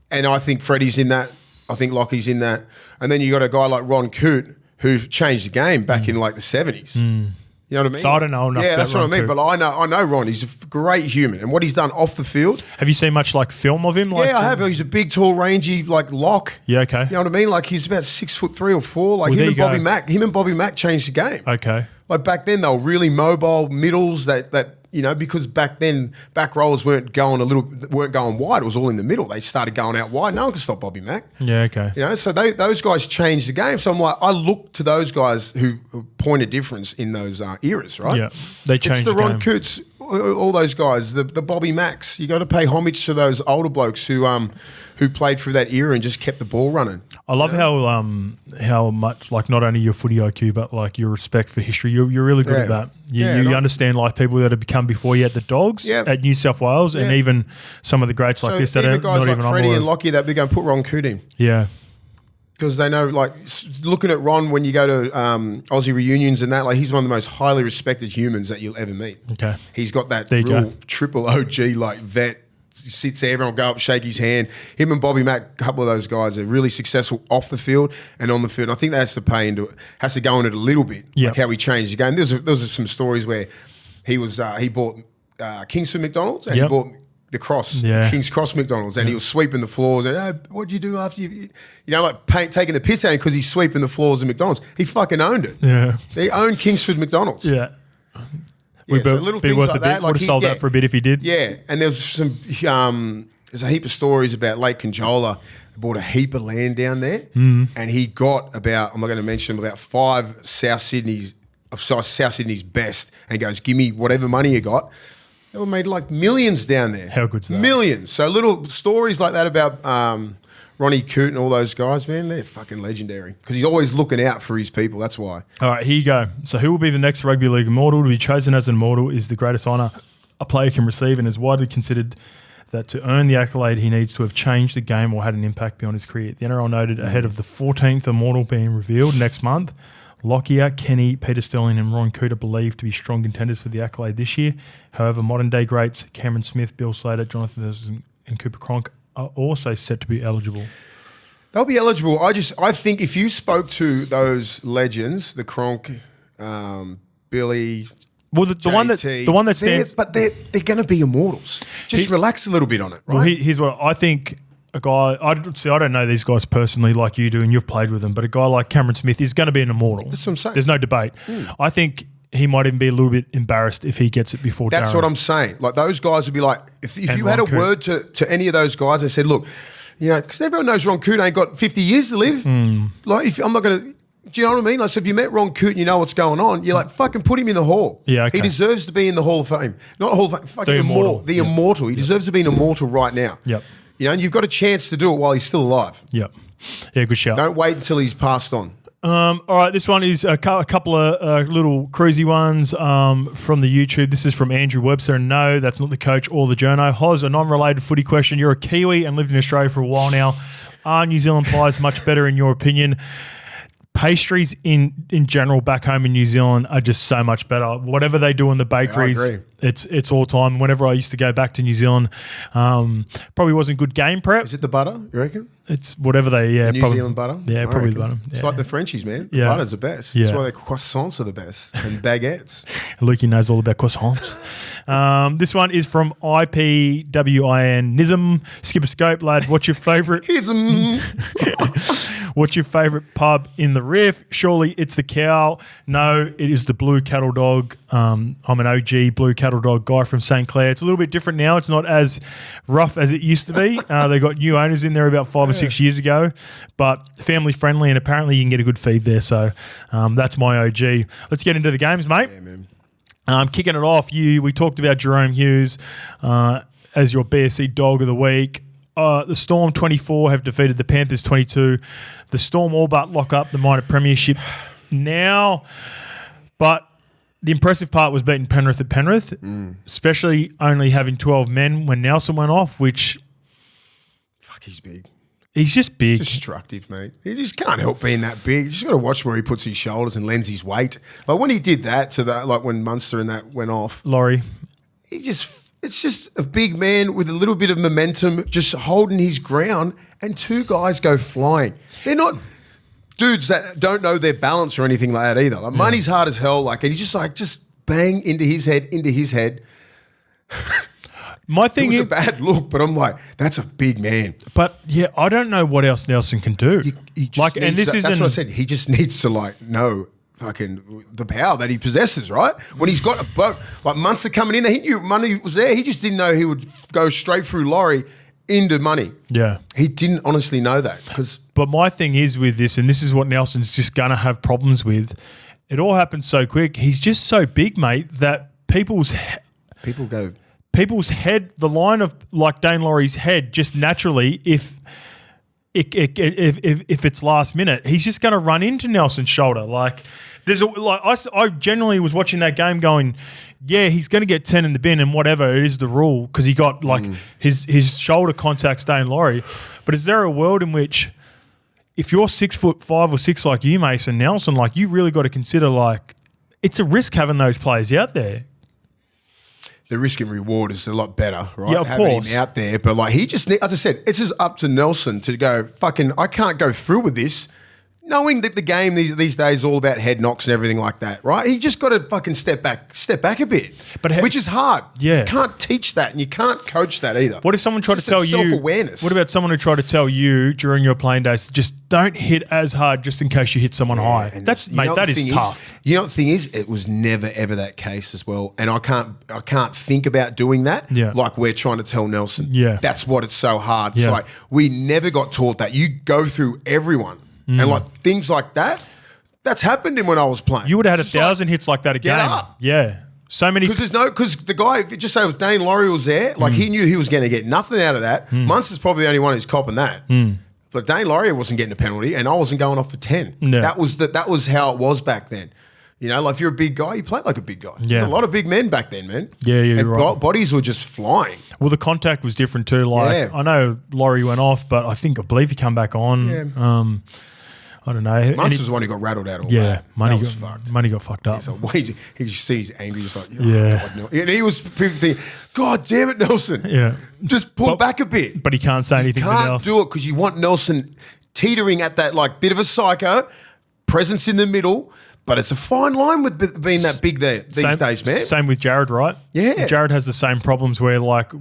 and I think Freddie's in that. I think Lockie's in that. And then you got a guy like Ron Coote who changed the game back in like the 70s. You know what I mean? So I don't know enough. Yeah, that's what I mean. But I know Ron. He's a great human. And what he's done off the field. Have you seen much like film of him? Like, yeah, I have. He's a big, tall, rangy, like lock. Yeah, okay. You know what I mean? Like he's about 6'3" or 4. Like him and Bobby Mack changed the game. Okay. Like back then they were really mobile middles that you know, because back then back rollers weren't going wide. It was all in the middle. They started going out wide. No one could stop Bobby Mack. Yeah, okay. You know, so those guys changed the game. So I'm like, I look to those guys who point a difference in those eras, right? Yeah, they changed It's the Ron Coots, all those guys, the Bobby Macks. You got to pay homage to those older blokes who played through that era and just kept the ball running. I love how much, like, not only your footy IQ, but like your respect for history. You're really good at that. You understand like people that have become before you at the Dogs at New South Wales, and even some of the greats like this that are guys not like even Freddie on and Lockie that they're going to put Ron Coote in. Yeah. Because they know, like, looking at Ron when you go to Aussie reunions and that, like, he's one of the most highly respected humans that you'll ever meet. Okay. He's got that real triple OG, like, vet. He sits there, everyone will go up, shake his hand. Him and Bobby Mack, a couple of those guys are really successful off the field and on the field. And I think that has to go into it a little bit, like how he changed the game. There was some stories where he bought Kingsford McDonald's and he bought the King's Cross McDonald's, and he was sweeping the floors. And, what'd you do after you know, like taking the piss out because he's sweeping the floors of McDonald's. He fucking owned it. Yeah, he owned Kingsford McDonald's. Yeah. So little things like that. Would have sold that for a bit if he did. Yeah, and there's some. There's a heap of stories about Lake Conjola. He bought a heap of land down there, and he got about. I'm not going to mention them, about 5 South Sydney's best, and goes, "Give me whatever money you got." They were made like millions down there. How good's that? Millions. So little stories like that about Ronnie Coote and all those guys, man, they're fucking legendary because he's always looking out for his people. That's why. All right, here you go. So who will be the next Rugby League Immortal? To be chosen as an Immortal is the greatest honour a player can receive, and is widely considered that to earn the accolade he needs to have changed the game or had an impact beyond his career. The NRL noted ahead of the 14th Immortal being revealed next month. Lockyer, Kenny, Peter Sterling and Ron Coote are believed to be strong contenders for the accolade this year. However, modern-day greats Cameron Smith, Bill Slater, Jonathan Thurston and Cooper Cronk are also set to be eligible. They'll be eligible. I think if you spoke to those legends, the Cronk, Billy, Well, the one that stands, but they're going to be immortals. Just relax a little bit on it, right? Well, here's what I think. A guy, I don't know these guys personally like you do, and you've played with them, but a guy like Cameron Smith is going to be an immortal. That's what I'm saying. There's no debate. I think he might even be a little bit embarrassed if he gets it before. That's Darren. what I'm saying. Like those guys would be like, if you had a word to any of those guys and said, look, you know, because everyone knows Ron Coote ain't got 50 years to live. Like, I'm not going to. Do you know what I mean? Like, so if you met Ron Coote and you know what's going on, you're like, fucking put him in the Hall. Yeah, okay. He deserves to be in the Hall of Fame. Not Hall of Fame, fucking the Immortal. He deserves to be an immortal right now. Yep. You know, and you've got a chance to do it while he's still alive. Yep. Yeah, good shout. Don't wait until he's passed on. All right, this one is a couple of little cruisy ones from the YouTube. This is from Andrew Webster. And no, that's not the coach or the journo. Hoz, a non-related footy question. You're a Kiwi and lived in Australia for a while now. Are New Zealand pies much better in your opinion? Pastries in general back home in New Zealand are just so much better. Whatever they do in the bakeries, it's all time. Whenever I used to go back to New Zealand, probably wasn't good game prep. Is it the butter, you reckon? It's whatever they, the New Zealand butter? Yeah, probably the butter. It's Yeah. like the Frenchies, man. The butter's the best. That's why the croissants are the best. And baguettes. Lukey knows all about croissants. This one is from IPWIN Nism. Skip a scope, lad. What's your favourite? What's your favourite pub in the Riff? Surely it's the Cow. No, it is the Blue Cattle Dog. I'm an OG Blue Cattle Dog guy from St. Clair. It's a little bit different now. It's not as rough as it used to be. They got new owners in there about 5 or 6 years ago, but family friendly, and apparently you can get a good feed there. So that's my OG. Let's get into the games, mate. Yeah, man. Kicking it off, we talked about Jerome Hughes as your BSC Dog of the Week. The Storm 24 have defeated the Panthers 22. The Storm all but lock up the minor premiership now, but the impressive part was beating Penrith at Penrith, especially only having 12 men when Nelson went off, which... Fuck, he's big. He's just big. Destructive, mate. He just can't help being that big. You just got to watch where he puts his shoulders and lends his weight. Like when he did that to that, like when Munster and that went off. Laurie. It's just a big man with a little bit of momentum, just holding his ground, and two guys go flying. They're not dudes that don't know their balance or anything like that either. Like Money's hard as hell, like, and he's just bang into his head. My thing is a bad look, but I'm like, that's a big man. But yeah, I don't know what else Nelson can do. That's what I said. He just needs to know fucking the power that he possesses, right? When he's got a boat like Munster coming in there, he knew Money was there. He just didn't know he would go straight through Laurie into Money. Yeah, he didn't honestly know that But my thing is with this, and this is what Nelson's just gonna have problems with. It all happens so quick. He's just so big, mate, that people's head, the line of like Dane Laurie's head, just naturally, if it's last minute, he's just going to run into Nelson's shoulder. Like I generally was watching that game going, yeah, he's going to get 10 in the bin and whatever, it is the rule because he got like his shoulder contacts Dane Laurie. But is there a world in which if you're 6'5" or 6 like you, Mason Nelson, like you really got to consider like it's a risk having those players out there. The risk and reward is a lot better, right? Yeah, of course. Him out there, but like he just, as I said, it's just up to Nelson to go. Fucking, I can't go through with this, knowing that the game these days is all about head knocks and everything like that, right? He just got to fucking step back a bit, which is hard. Yeah, you can't teach that and you can't coach that either. What if someone tried to tell you self-awareness? What about someone who tried to tell you during your playing days, just don't hit as hard just in case you hit someone high? That is tough. You know what the thing is? It was never ever that case as well, and I can't think about doing that. Yeah. Like we're trying to tell Nelson. Yeah, that's what it's so hard. It's like we never got taught that. You go through everyone. And like things like that, that's happened in when I was playing. You would have had 1,000 hits like that again. Get up. Yeah. So many. Because the guy, if you just say it was Dane Laurie was there, like he knew he was going to get nothing out of that. Munster's probably the only one who's copping that. But Dane Laurie wasn't getting a penalty and I wasn't going off for 10. No. That was how it was back then. You know, like if you're a big guy, you play like a big guy. Yeah. There's a lot of big men back then, man. Yeah, you're right. Bodies were just flying. Well, the contact was different too. Like I know Laurie went off, but I believe he come back on. Yeah. I don't know. Munster's the one who got rattled out all day. Money got fucked up. He just sees angry, just like, God, no. And he was thinking, God damn it, Nelson. Yeah. Just pull back a bit. But he can't say anything else. You can't do it because you want Nelson teetering at that like bit of a psycho, presence in the middle, But it's a fine line with being that big there these days, man. Same with Jared, right? Yeah. Jared has the same problems where, like,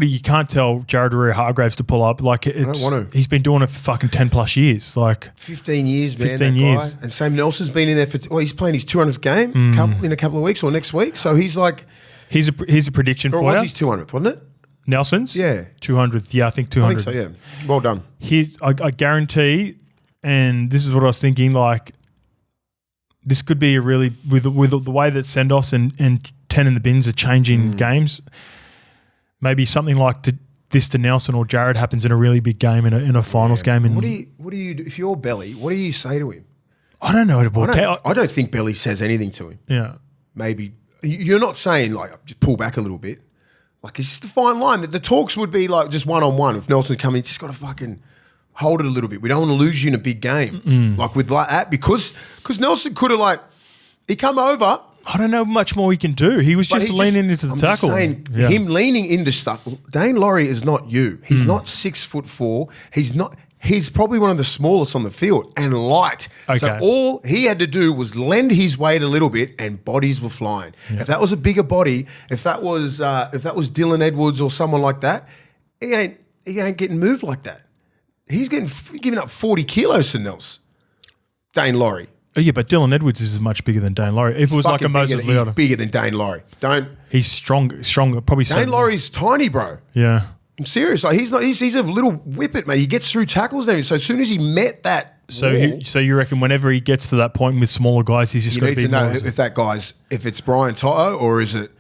you can't tell Jared Hargraves to pull up. Like, I don't want to. He's been doing it for fucking 10 plus years. Like 15 years, man. 15 years. Guy. And Sam Nelson's been in there he's playing his 200th game in a couple of weeks or next week. So he's like, here's a prediction for you. Or was his 200th, wasn't it? Nelson's? Yeah. 200th. Yeah, I think 200. I think so, yeah. Well done. I guarantee, and this is what I was thinking, like, this could be a really, with the way that send-offs and 10 in the bins are changing games, maybe something like this to Nelson or Jared happens in a really big game, in a finals game. What do you do if you're Belly? What do you say to him? I don't know. I don't think Belly says anything to him. Yeah. Maybe. You're not saying, like, just pull back a little bit. Like, it's just a fine line. The talks would be, like, just one-on-one. If Nelson's coming, you just got to fucking hold it a little bit. We don't want to lose you in a big game. Like, with like that, because Nelson could have, like, he come over. I don't know much more he can do. He was just leaning into the tackle. I'm just saying, him leaning into stuff. Dane Laurie is not you. He's not 6'4". He's probably one of the smallest on the field and light. Okay. So all he had to do was lend his weight a little bit, and bodies were flying. Yeah. If that was a bigger body, if that was Dylan Edwards or someone like that, he ain't getting moved like that. He's giving up 40 kilos to Nels. Dane Laurie. Oh, yeah, but Dylan Edwards is much bigger than Dane Laurie. If it was like a Moses Leota. He's bigger than Dane Laurie. He's stronger, probably. Dane Laurie's tiny, bro. Yeah. I'm serious. Like, he's a little whippet, mate. He gets through tackles now. So as soon as he met that so you reckon whenever he gets to that point with smaller guys, he's just got to be know if it's Brian Toto or is it,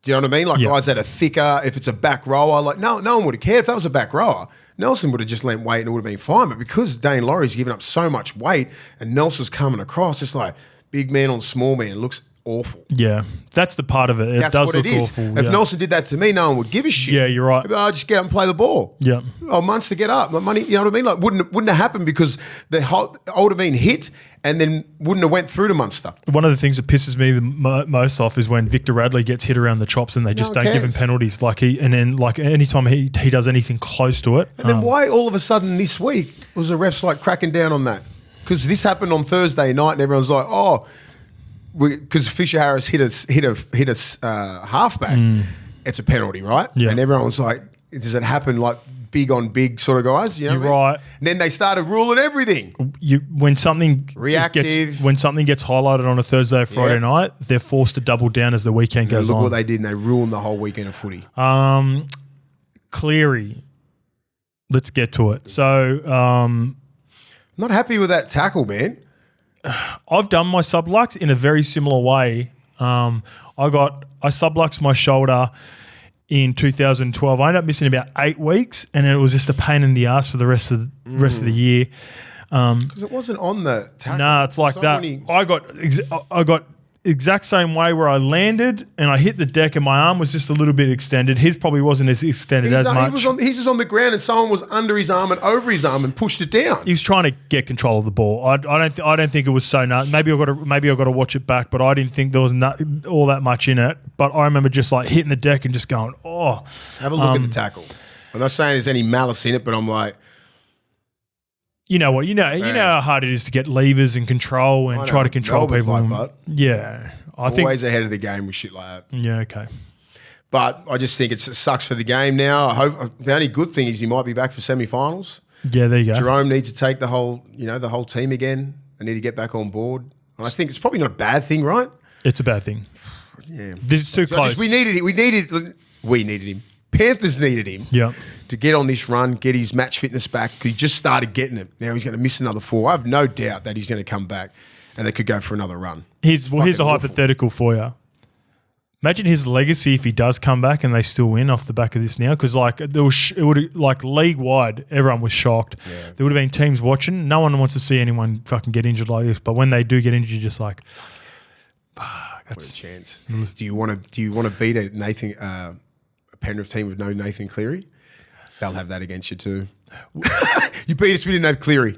do you know what I mean? Like guys that are thicker, if it's a back rower, like no one would have cared. If that was a back rower, Nelson would have just lent weight and it would have been fine. But because Dane Laurie's given up so much weight and Nelson's coming across, it's like big man on small man. It looks awful. Yeah, that's the part of it. It does look awful. If Nelson did that to me, no one would give a shit. Yeah, you're right. I'll just get up and play the ball. Yeah. Oh, months to get up. Money, you know what I mean? Like wouldn't have happened because I would have been hit and then wouldn't have went through to Munster. One of the things that pisses me the most off is when Victor Radley gets hit around the chops and they just don't give him penalties. And then anytime he does anything close to it. And then why all of a sudden this week was the refs like cracking down on that? Because this happened on Thursday night and everyone's like, oh, because Fisher Harris hit us halfback, it's a penalty, right? Yeah. And everyone was like, does it happen like big on big sort of guys? You know You're right. And then they started ruling everything. When something reactive, gets highlighted on a Thursday or Friday night, they're forced to double down as the weekend goes on. Look what they did, and they ruined the whole weekend of footy. Cleary, let's get to it. So, not happy with that tackle, man. I've done my sublux in a very similar way. I subluxed my shoulder in 2012. I ended up missing about 8 weeks, and it was just a pain in the ass for the rest of the year. Because it wasn't on the tackle. Nah, it's like that. I got exact same way where I landed and I hit the deck and my arm was just a little bit extended. His probably wasn't as extended as much. He's just on the ground and someone was under his arm and over his arm and pushed it down. He was trying to get control of the ball. I don't think it was so nuts. Maybe I got to watch it back, but I didn't think there was all that much in it. But I remember just like hitting the deck and just going, oh. Have a look at the tackle. I'm not saying there's any malice in it, but I'm like, you know what? You know how hard it is to get levers and control and try to control people. Yeah, I think always ahead of the game with shit like that. Yeah, okay. But I just think it sucks for the game now. I hope the only good thing is he might be back for semi-finals. Yeah, there you go. Jerome needs to take the whole team again. They need to get back on board. And I think it's probably not a bad thing, right? It's a bad thing. Yeah, it's too close. We needed him. Panthers needed him. Yeah. To get on this run, get his match fitness back, because he just started getting it. Now he's going to miss another 4. I have no doubt that he's going to come back and they could go for anher run. Here's a hypothetical for you. Imagine his legacy if he does come back and they still win off the back of this now, because league wide, everyone was shocked. Yeah. There would have been teams watching. No one wants to see anyone fucking get injured like this, but when they do get injured, you're just like, that's what a chance. Do you want to beat a Penrith team with no Nathan Cleary? They'll have that against you too. You beat us, we didn't have Cleary.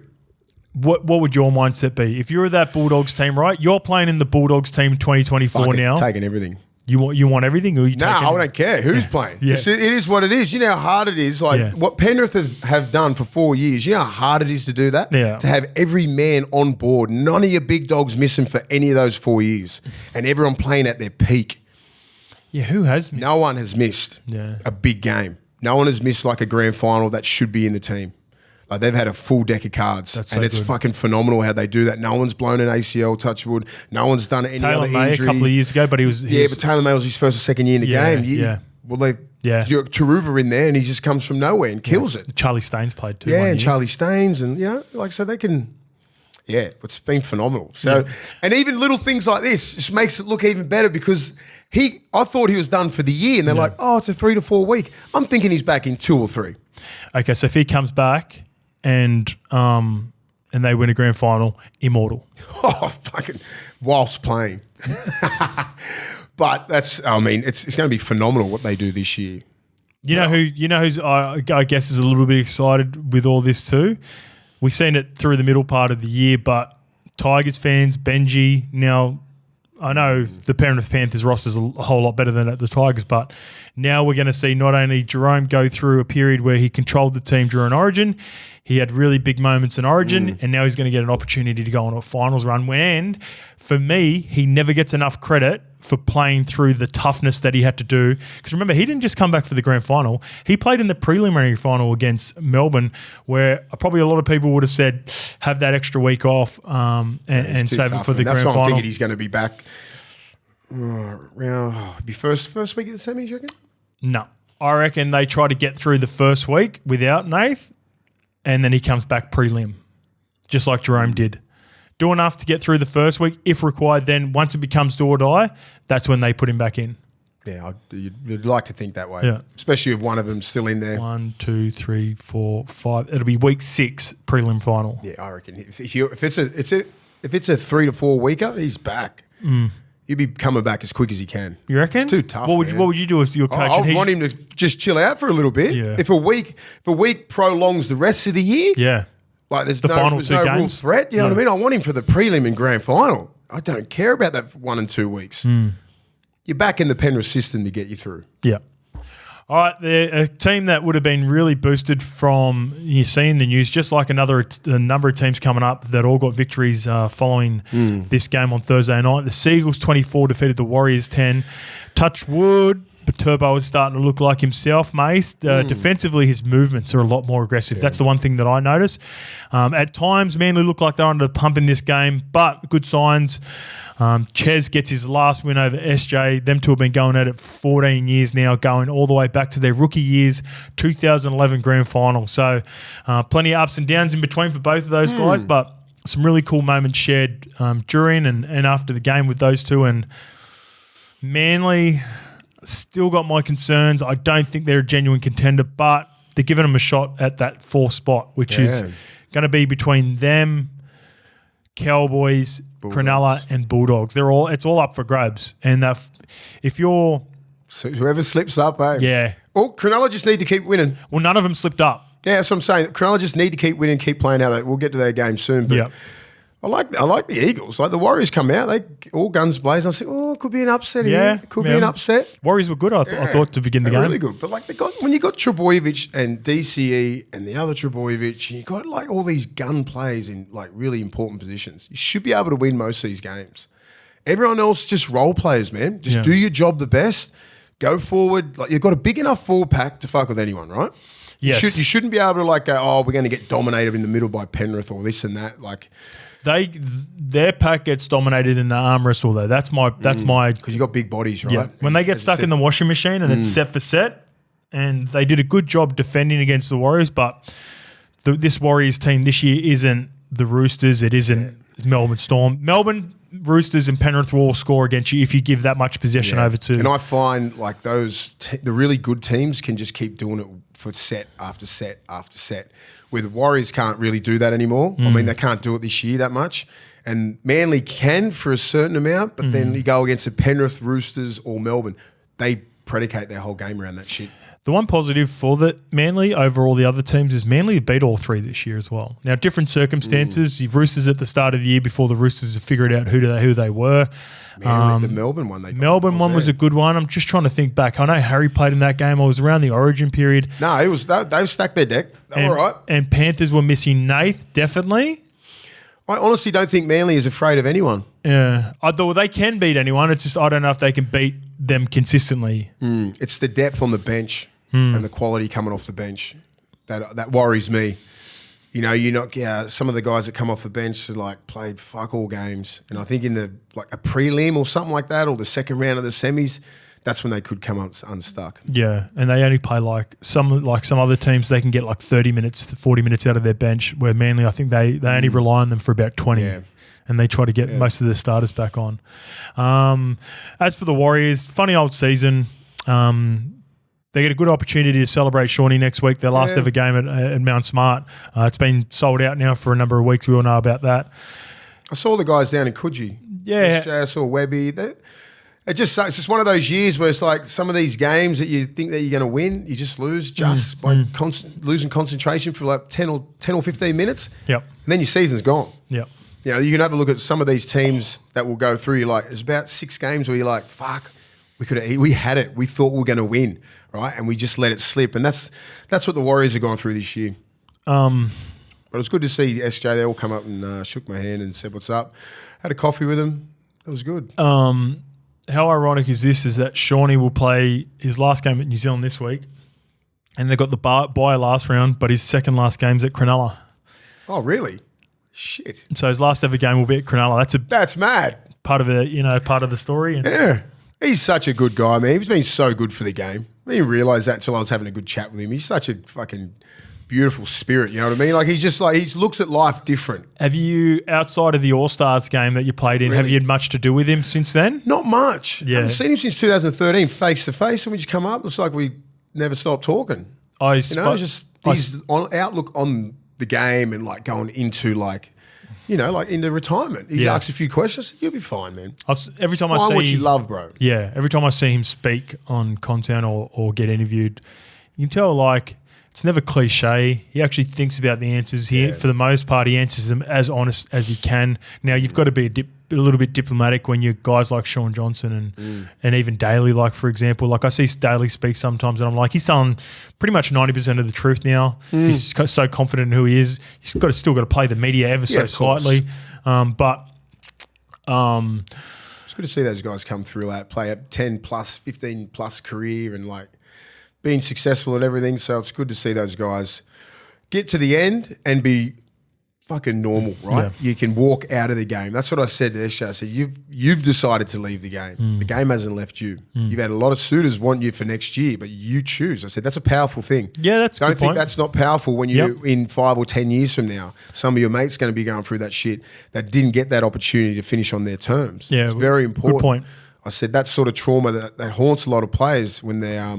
What would your mindset be? If you're that Bulldogs team, right? You're playing in the Bulldogs team 2024 now. Taking everything. You want everything, or you No, I don't care who's playing. Yeah. It is what it is. You know how hard it is. Like what Penrith have done for 4 years. You know how hard it is to do that. Yeah. To have every man on board. None of your big dogs missing for any of those 4 years, and everyone playing at their peak. Yeah, who has missed? No one has missed a big game. No one has missed like a grand final that should be in the team. Like they've had a full deck of cards, and it's fucking phenomenal how they do that. No one's blown an ACL, touch wood. No one's done any Taylor other May injury. a couple of years ago, but he was but Taylor May was his first or second year in the game. Well, Taruva in there, and he just comes from nowhere and kills it. Charlie Staines played too. Yeah, and Charlie Staines, and so they can. Yeah, it's been phenomenal. So, and even little things like this just makes it look even better because I thought he was done for the year, and they're like, oh, it's a 3 to 4 week. I'm thinking he's back in 2 or 3. Okay, so if he comes back and they win a grand final, Immortal. Oh, fucking whilst playing. But it's going to be phenomenal what they do this year. You know who's I guess is a little bit excited with all this too. We've seen it through the middle part of the year, but Tigers fans, Benji, now I know the Penrith Panthers roster is a whole lot better than at the Tigers, but now we're going to see not only Jerome go through a period where he controlled the team during Origin, he had really big moments in Origin, and now he's going to get an opportunity to go on a finals run. And for me, he never gets enough credit for playing through the toughness that he had to do. Because remember, he didn't just come back for the grand final. He played in the preliminary final against Melbourne, where probably a lot of people would have said, have that extra week off and save it for the grand final. That's why I'm thinking he's going to be back. Be first week of the semis, you reckon? No. I reckon they try to get through the first week without Nath, and then he comes back prelim, just like Jerome did. Do enough to get through the first week. If required, then once it becomes do or die, that's when they put him back in. Yeah, you'd like to think that way, especially if one of them's still in there. 1, 2, 3, 4, 5. It'll be week 6 prelim final. Yeah, I reckon if it's a 3 to 4 weeker, he's back. He'd be coming back as quick as he can. You reckon? It's too tough. What would you do if your coach? I want him to just chill out for a little bit. Yeah. If a week prolongs the rest of the year, like there's no real threat. You know what I mean? I want him for the prelim and grand final. I don't care about that 1 and 2 weeks. You're back in the Penrith system to get you through. Yeah. All right, a team that would have been really boosted from seeing the news, just like a number of teams coming up that all got victories following this game on Thursday night. The Seagulls 24 defeated the Warriors 10. Touch wood, but Turbo is starting to look like himself, Mace. Defensively, his movements are a lot more aggressive. That's the one thing that I notice. At times, Manly looked like they're under the pump in this game, but good signs. Ches gets his last win over SJ. Them two have been going at it for 14 years now, going all the way back to their rookie years, 2011 grand final. So plenty of ups and downs in between for both of those guys, but some really cool moments shared during and after the game with those two. And Manly still got my concerns. I don't think they're a genuine contender, but they're giving them a shot at that 4th spot, which is going to be between them, Cowboys, Cronulla, and Bulldogs. It's all up for grabs. And if you're... So whoever slips up, Yeah. Oh, Cronulla just need to keep winning. Well, none of them slipped up. Yeah, that's what I'm saying. Cronulla just need to keep winning, keep playing out. We'll get to their game soon. But I like the Eagles. Like the Warriors come out, they all guns blazing. I was like, it could be an upset here. It could be an upset. Warriors were good, I thought, to begin the game. Really good. But like when you got Trebojevic and DCE and the other Trebojevic, and you got like all these gun players in like really important positions, you should be able to win most of these games. Everyone else just role players, man. Just do your job the best. Go forward. Like you've got a big enough forward pack to fuck with anyone, right? Yes. You shouldn't be able to like go, we're going to get dominated in the middle by Penrith or this and that. Like their pack gets dominated in the arm wrestle though. That's my because you got big bodies, right? Yeah. When they get stuck in the washing machine and it's set for set, and they did a good job defending against the Warriors, but this Warriors team this year isn't the Roosters. It isn't Melbourne Storm. Melbourne Roosters and Penrith will all score against you if you give that much possession over to. And I find like the really good teams can just keep doing it for set after set after set. Where the Warriors can't really do that anymore. I mean, they can't do it this year that much. And Manly can for a certain amount, but then you go against the Penrith, Roosters or Melbourne, they predicate their whole game around that shit. The one positive for the Manly over all the other teams is Manly have beat all three this year as well. Now, different circumstances. The Roosters at the start of the year before the Roosters have figured out who they were. Manly, the Melbourne one. Melbourne one was a good one. I'm just trying to think back. I know Harry played in that game. I was around the Origin period. No, it was they've stacked their deck. They were all right. And Panthers were missing Nath, definitely. I honestly don't think Manly is afraid of anyone. Yeah. Although they can beat anyone. It's just I don't know if they can beat them consistently. It's the depth on the bench and the quality coming off the bench that worries me. You know, some of the guys that come off the bench are like played fuck all games, and I think in a prelim or something like that, or the second round of the semis, that's when they could come up unstuck. Yeah, and they only play like some other teams. They can get like 30 minutes to 40 minutes out of their bench. Where Manly, I think they only rely on them for about 20. Yeah. And they try to get most of their starters back on. As for the Warriors, funny old season. They get a good opportunity to celebrate Shawnee next week, their last ever game at Mount Smart. It's been sold out now for a number of weeks. We all know about that. I saw the guys down in Coogee. Yeah. I saw Webby. It's just one of those years where it's like some of these games that you think that you're going to win, you just lose by losing concentration for like 10 or 15 minutes. Yep. And then your season's gone. Yep. You know, you can have a look at some of these teams that will go through. You're like, there's about 6 games where you're like, fuck, we had it. We thought we were going to win, right? And we just let it slip. And that's what the Warriors are going through this year. But it was good to see SJ. They all come up and shook my hand and said, what's up? Had a coffee with them. It was good. How ironic is this is that Shawnee will play his last game at New Zealand this week, and they've got the bye last round, but his second last game's at Cronulla. Oh, really? Shit. So his last ever game will be at Cronulla. That's mad. Part of the story. Yeah. He's such a good guy, man. He's been so good for the game. I didn't realise that until I was having a good chat with him. He's such a fucking beautiful spirit, you know what I mean? Like he looks at life different. Have you, outside of the All-Stars game that you played in, have you had much to do with him since then? Not much. Yeah. I haven't seen him since 2013, face to face, and we just come up. It's like we never stopped talking. His outlook on the game and like going into into retirement. He asks a few questions. I said, you'll be fine, man. Every time I see what you love, bro. Yeah, every time I see him speak on content or get interviewed, you can tell like it's never cliche. He actually thinks about the answers. For the most part, he answers them as honest as he can. Now, you've got to be a little bit diplomatic when you're guys like Sean Johnson and even Daly, like, for example. Like, I see Daly speak sometimes and I'm like, he's telling pretty much 90% of the truth now. He's so confident in who he is. He's still got to play the media ever so slightly. But it's good to see those guys come through, like, play a 10 plus, 15 plus career and, like, being successful and everything. So it's good to see those guys get to the end and be fucking normal, right? Yeah. You can walk out of the game. That's what I said to Esha. I said, you've decided to leave the game. The game hasn't left you. You've had a lot of suitors want you for next year, but you choose. I said, that's a powerful thing. Yeah, that's a good Don't think point. That's not powerful when you're in 5 or 10 years from now. Some of your mates going to be going through that shit that didn't get that opportunity to finish on their terms. Yeah, it's very important. Good point. I said, that sort of trauma that haunts a lot of players when they're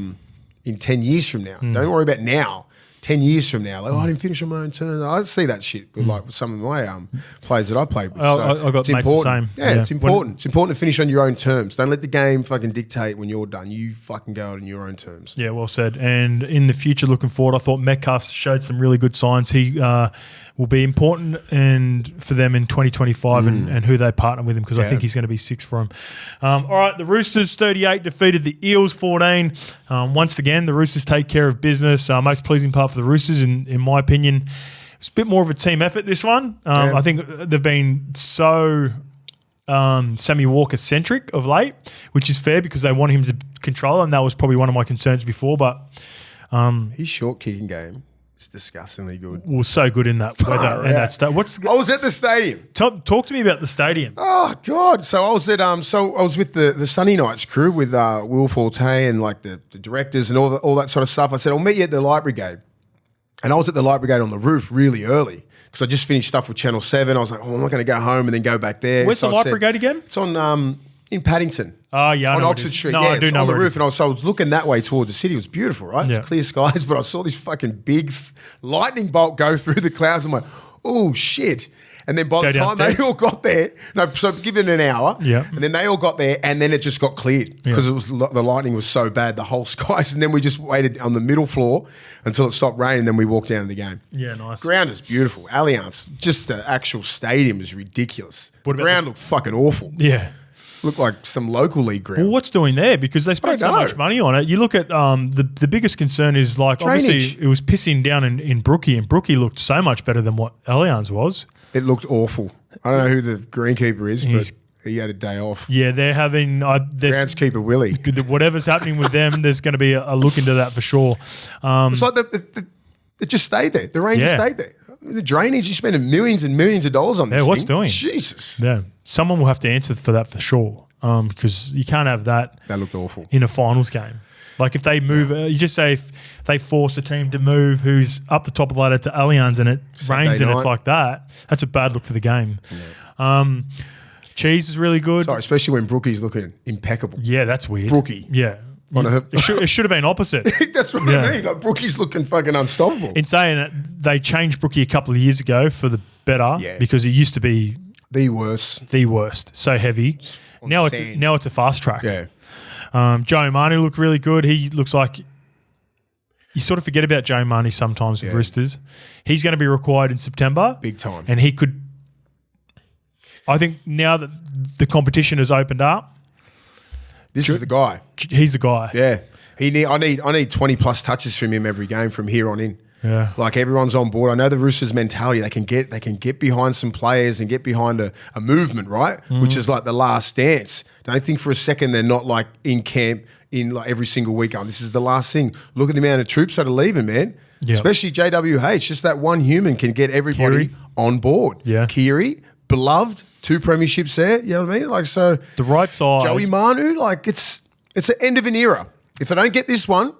in 10 years from now. Don't worry about now. 10 years from now, like, I didn't finish on my own terms. I see that shit with like with some of my players that I played with. I got mates the same. Yeah, it's important. It's important to finish on your own terms. Don't let the game fucking dictate when you're done. You fucking go out on your own terms. Yeah, well said. And in the future, looking forward, I thought Metcalf showed some really good signs. He will be important and for them in 2025 and who they partner with him because I think he's going to be 6 for him. All right, the Roosters 38 defeated the Eels 14. Once again, the Roosters take care of business. Most pleasing part for the Roosters, in my opinion, it's a bit more of a team effort, this one. I think they've been so Sammy Walker-centric of late, which is fair because they want him to control, and that was probably one of my concerns before. But his short kicking game is disgustingly good. Was so good in that weather and that stuff. I was at the stadium. Talk to me about the stadium. Oh God! So I was at I was with the Sunny Nights crew with Will Forte and like the directors and all that sort of stuff. I said I'll meet you at the Light Brigade, and I was at the Light Brigade on the roof really early because I just finished stuff with Channel 7. I was like, I'm not going to go home and then go back there. Where's the Light Brigade again? It's on in Paddington. Oh, yeah. On Oxford Street. No, yeah, I do know on the where it roof. is. And I was looking that way towards the city. It was beautiful, right? Yeah. It was clear skies, but I saw this fucking big lightning bolt go through the clouds. I'm like, oh, shit. And then by Go the time downstairs. they all got there, so give it an hour, Yeah. and then they all got there, and then it just got cleared because the lightning was so bad, the whole skies, and then we just waited on the middle floor until it stopped raining, and then we walked down to the game. Yeah, nice. Ground is beautiful. Allianz, just the actual stadium is ridiculous. The What about ground looked fucking awful. Yeah. Looked like some local league ground. Well, what's doing there? Because they spent so know. much money on it. You look at the biggest concern is like Drainage. obviously it was pissing down in Brookie, and Brookie looked so much better than what Allianz was. It looked awful. I don't know who the greenkeeper is, He's- but he had a day off. Yeah, they're having there's Groundskeeper Willie. whatever's happening with them. There's going to be a look into that for sure. It's like it just stayed there. The rain just Yeah. stayed there. The drainage, you're spending millions and millions of dollars on this Yeah, what's thing. doing? Jesus. Yeah, someone will have to answer for that for sure. Because you can't have that That looked awful. in a finals game. Like if they move, you just say if they force a team to move who's up the top of the ladder to Allianz and it rains and it's night. like that, that's a bad look for the game. Cheese is really good. Sorry, especially when Brookie's looking impeccable. Yeah, that's weird. Brookie. Yeah. It should have been opposite. That's what Yeah. I mean. Like Brookie's looking fucking unstoppable. In saying it, they changed Brookie a couple of years ago for the better because it used to be The worst. the worst, so heavy. On Now sand. it's a fast track. Yeah. Joe Manu looked really good. He looks like you sort of forget about Joe Manu sometimes with Roosters. He's going to be required in September. Big time. And he could – I think now that the competition has opened up, This is the guy. he's the guy. Yeah. I need 20 plus touches from him every game from here on in. Yeah. Like everyone's on board. I know the Roosters mentality. They can get behind some players and get behind a movement, right? Which is like the last dance. Don't think for a second they're not like in camp in like every single week. Going, this is the last thing. Look at the amount of troops that are leaving, man. Yeah. Especially JWH. Just that one human can get everybody Kiri. on board. Yeah. Kiri, beloved, 2 premierships there. You know what I mean? Like so. The right side. Joey Manu, like it's the end of an era. If they don't get this one,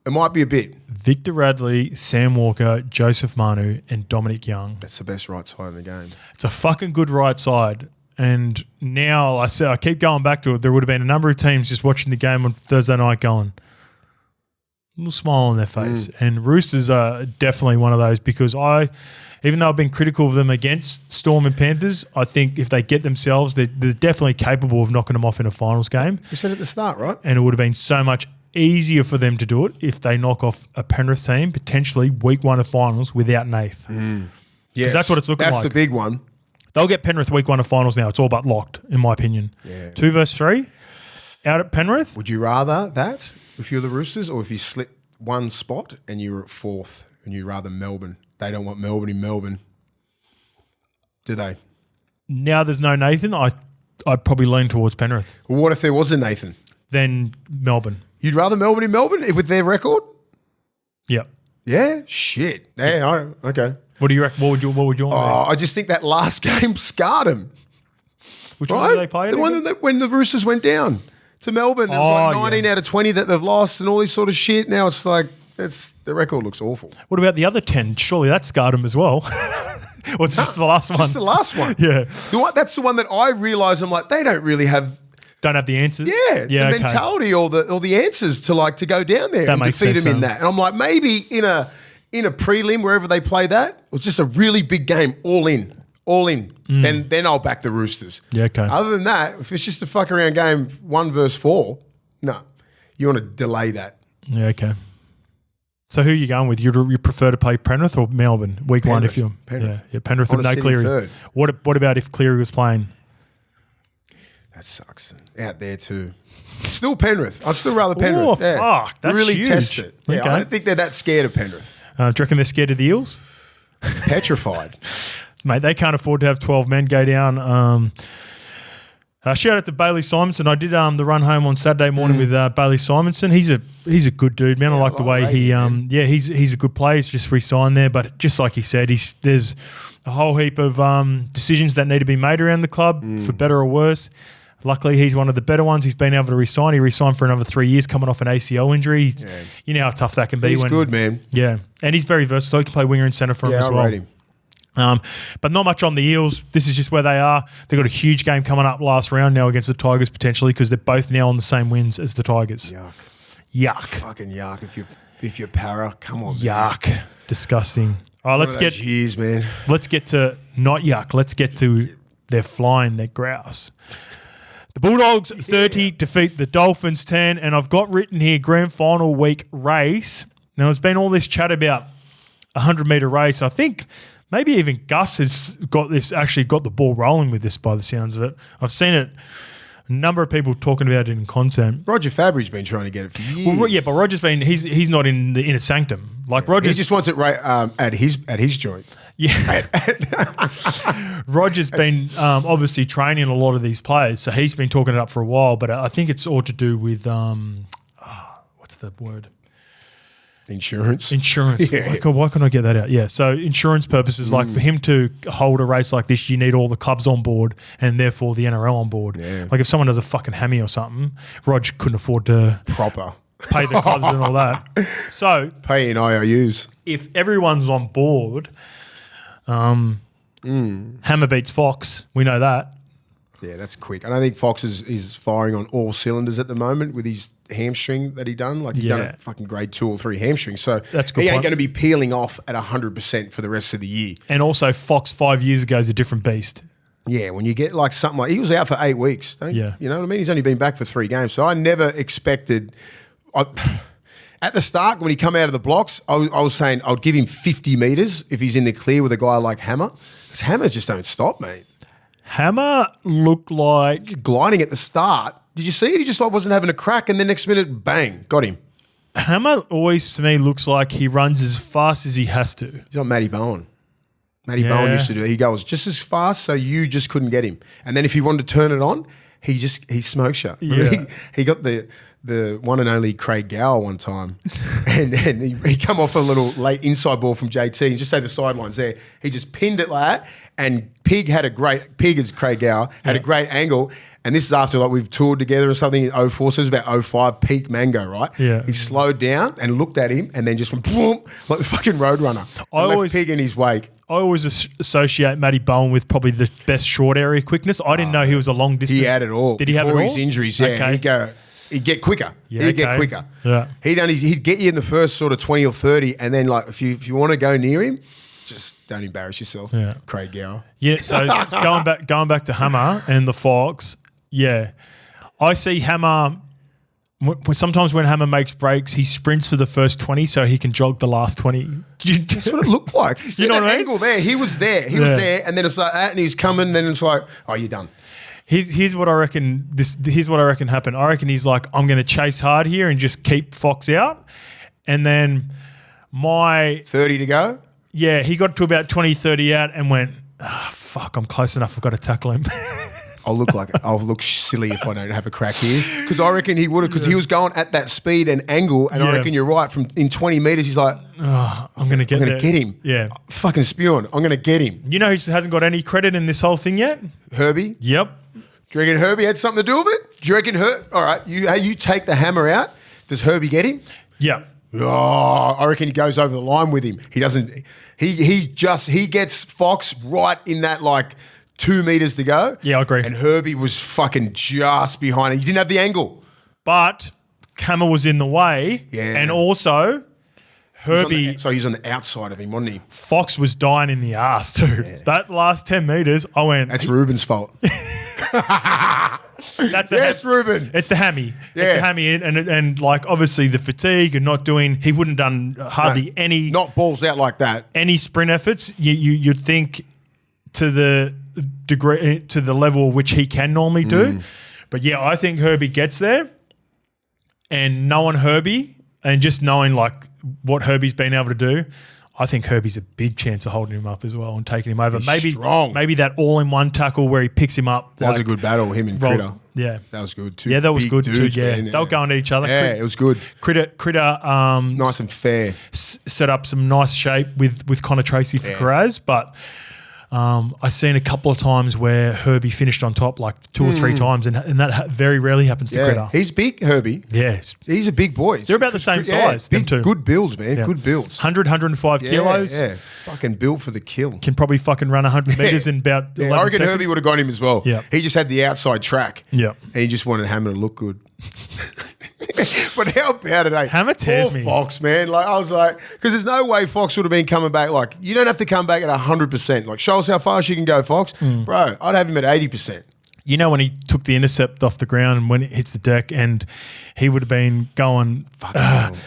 it might be a bit. Victor Radley, Sam Walker, Joseph Manu, and Dominic Young. That's the best right side in the game. It's a fucking good right side. And now I keep going back to it. There would have been a number of teams just watching the game on Thursday night going, a little smile on their face. And Roosters are definitely one of those because even though I've been critical of them against Storm and Panthers, I think if they get themselves, they're definitely capable of knocking them off in a finals game. You said at the start, right? And it would have been so much easier for them to do it if they knock off a Penrith team, potentially week 1 of finals without Nath. Yes. that's what it's looking That's like. the big one. They'll get Penrith week 1 of finals now. It's all but locked, in my opinion. Yeah. 2 versus 3 out at Penrith. Would you rather that if you're the Roosters or if you slip one spot and you're at 4th and you'd rather Melbourne? They don't want Melbourne in Melbourne. Do they? Now there's no Nathan. I'd probably lean towards Penrith. Well, what if there was a Nathan? Then Melbourne. You'd rather Melbourne in Melbourne with their record? Yep. Yeah? Shit. Yeah, okay. What do you reckon? What would you want? Oh, I just think that last game scarred them. Which one did they play? The one that when the Roosters went down to Melbourne, it was like 19 out of 20 that they've lost and all this sort of shit. Now it's like the record looks awful. What about the other 10? Surely that scarred them as well. Or it's just the last one? Just the last one. Yeah. That's the one that I realise I'm like, they don't really have Don't have the answers? the okay. mentality or the answers to go down there and makes defeat sense, them in that. And I'm like, maybe in a prelim, wherever they play that, it was just a really big game, all in. Then I'll back the Roosters. Yeah, okay. Other than that, if it's just a fuck around game 1 versus 4, no. You want to delay that. Yeah, okay. So who are you going with? You prefer to play Penrith or Melbourne week 1 if you're Penrith. Yeah, Penrith On with a no sitting Cleary. third. What about if Cleary was playing? That sucks. Out there too. Still Penrith. I'd still rather Penrith. Oh, fuck. That's really huge. test it. Yeah, Okay. I don't think they're that scared of Penrith. Do you reckon they're scared of the Eels? Petrified. Mate, they can't afford to have 12 men go down. Shout out to Bailey Simonson. I did the run home on Saturday morning with Bailey Simonson. He's a good dude, man. I like the way he he's a good player. He's just re-signed there, but just like he said, there's a whole heap of decisions that need to be made around the club for better or worse. Luckily, he's one of the better ones. He's been able to resign. He resigned for another 3 years, coming off an ACL injury. Yeah. You know how tough that can be. He's good, man. Yeah, and he's very versatile. He can play winger and centre for him as I well. rate him. But not much on the Eels. This is just where they are. They've got a huge game coming up last round now against the Tigers potentially because they're both now on the same wins as the Tigers. Yuck. Yuck. Fucking yuck. If you're para, come on. Man. Yuck. Disgusting. All right, let's get years, man. Let's get to not yuck. Let's get to their flying, their grouse. The Bulldogs 30 defeat the Dolphins 10, and I've got written here grand final week race. Now, there's been all this chat about a 100-metre race. I think maybe even Gus has got the ball rolling with this by the sounds of it. I've seen it, a number of people talking about it in content. Roger Fabry's been trying to get it for years. Well, yeah, but Roger's he's not in the inner sanctum. Like Roger, he just wants it right at his joint. Yeah. Roger's been obviously training a lot of these players, so he's been talking it up for a while, but I think it's all to do with, what's the word? Insurance. Yeah. Why can't I get that out? Yeah, so insurance purposes, like for him to hold a race like this, you need all the clubs on board and therefore the NRL on board. Yeah. Like if someone does a fucking hammy or something, Roger couldn't afford to pay the clubs and all that. So pay in IOUs. If everyone's on board, Hammer beats Fox. We know that. Yeah, that's quick. I don't think Fox is firing on all cylinders at the moment with his hamstring that he done. Like he done a fucking grade 2 or 3 hamstring. So that's good. He ain't going to be peeling off at 100% for the rest of the year. And also Fox 5 years ago is a different beast. Yeah, when you get like something like, he was out for 8 weeks. You know what I mean? He's only been back for 3 games. So I never expected, at the start when he come out of the blocks, I was saying I'd give him 50 metres if he's in the clear with a guy like Hammer. Because Hammer just don't stop, mate. Hammer looked like gliding at the start. Did you see it? He just wasn't having a crack, and then next minute, bang, got him. Hammer always to me looks like he runs as fast as he has to. He's like Matty Bowen. Matty Bowen used to do it. He goes just as fast, so you just couldn't get him. And then if he wanted to turn it on, he smokes you. Yeah. He got the one and only Craig Gower one time, and he come off a little late inside ball from JT. And just say the sidelines there. He just pinned it like that, and Pig is Craig Gower, had a great angle. And this is after like we've toured together or something in 04, so it was about 05, peak Mango, right? Yeah. He slowed down and looked at him and then just went boom, like the fucking Roadrunner. Left Pig in his wake. I always associate Matty Bowen with probably the best short area quickness. I didn't know he was a long distance. He had it all. Did he have it all? Before his injuries, yeah. Okay. He'd get quicker. Yeah, he'd get quicker. Yeah. He'd get you in the first sort of 20 or 30, and then like if you want to go near him, just don't embarrass yourself. Yeah. Craig Gower. Yeah, so going back to Hammer and the Fox, yeah. I see Hammer sometimes when Hammer makes breaks, he sprints for the first 20 so he can jog the last 20. That's what it looked like. You know what I mean? Angle there. He was there. He was there, and then it's like that, and he's coming, and then it's like, oh, you're done. Here's what I reckon. Here's what I reckon happened. I reckon he's like, I'm going to chase hard here and just keep Fox out, and then 30 to go. Yeah, he got to about 20, 30 out and went, fuck, I'm close enough. I've got to tackle him. I'll look silly if I don't have a crack here, because I reckon he would have, because he was going at that speed and angle, and I reckon you're right. From in 20 metres, he's like, I'm going to get him. Yeah, fucking spewing. I'm going to get him. You know who hasn't got any credit in this whole thing yet? Herbie. Yep. Do you reckon Herbie had something to do with it? Do you reckon all right, you take the Hammer out. Does Herbie get him? Yeah. Oh, I reckon he goes over the line with him. He doesn't. He gets Fox right in that like 2 meters to go. Yeah, I agree. And Herbie was fucking just behind him. He didn't have the angle. But Hammer was in the way. Yeah. And also Herbie. So he was on the outside of him, wasn't he? Fox was dying in the ass too. Yeah. That last 10 meters, I went. That's Ruben's fault. That's the Ruben. It's the hammy. Yeah. It's the hammy, and like obviously the fatigue and not doing. He wouldn't have done hardly any. Not balls out like that. Any sprint efforts. You'd think to the degree, to the level which he can normally do. But yeah, I think Herbie gets there, and knowing Herbie and just knowing like what Herbie's been able to do, I think Herbie's a big chance of holding him up as well and taking him over. He's strong. Maybe that all-in-one tackle where he picks him up. That was a good battle, him and Critter. Yeah. That was good too. Yeah, that was good dudes, too. Yeah, man. they were going at each other. Yeah, it was good. Critter nice and fair. Set up some nice shape with Connor Tracy for Carraz, but I've seen a couple of times where Herbie finished on top like 2 or 3 times, and that very rarely happens to Critter. He's big, Herbie. Yeah. He's a big boy. They're about the same size, them two. Good builds, man. Good builds. 100, 105 kilos. Yeah, fucking built for the kill. Can probably fucking run 100 metres in about 11 I reckon seconds. Herbie would have got him as well. Yeah. He just had the outside track. Yeah. And he just wanted Hammer to look good. But how about it, eh? Hammer tears Poor me. Fox, man. Like, I was like, because there's no way Fox would have been coming back. Like, you don't have to come back at 100%. Like, show us how fast you can go, Fox. Bro, I'd have him at 80%. You know when he took the intercept off the ground and when it hits the deck and he would have been going,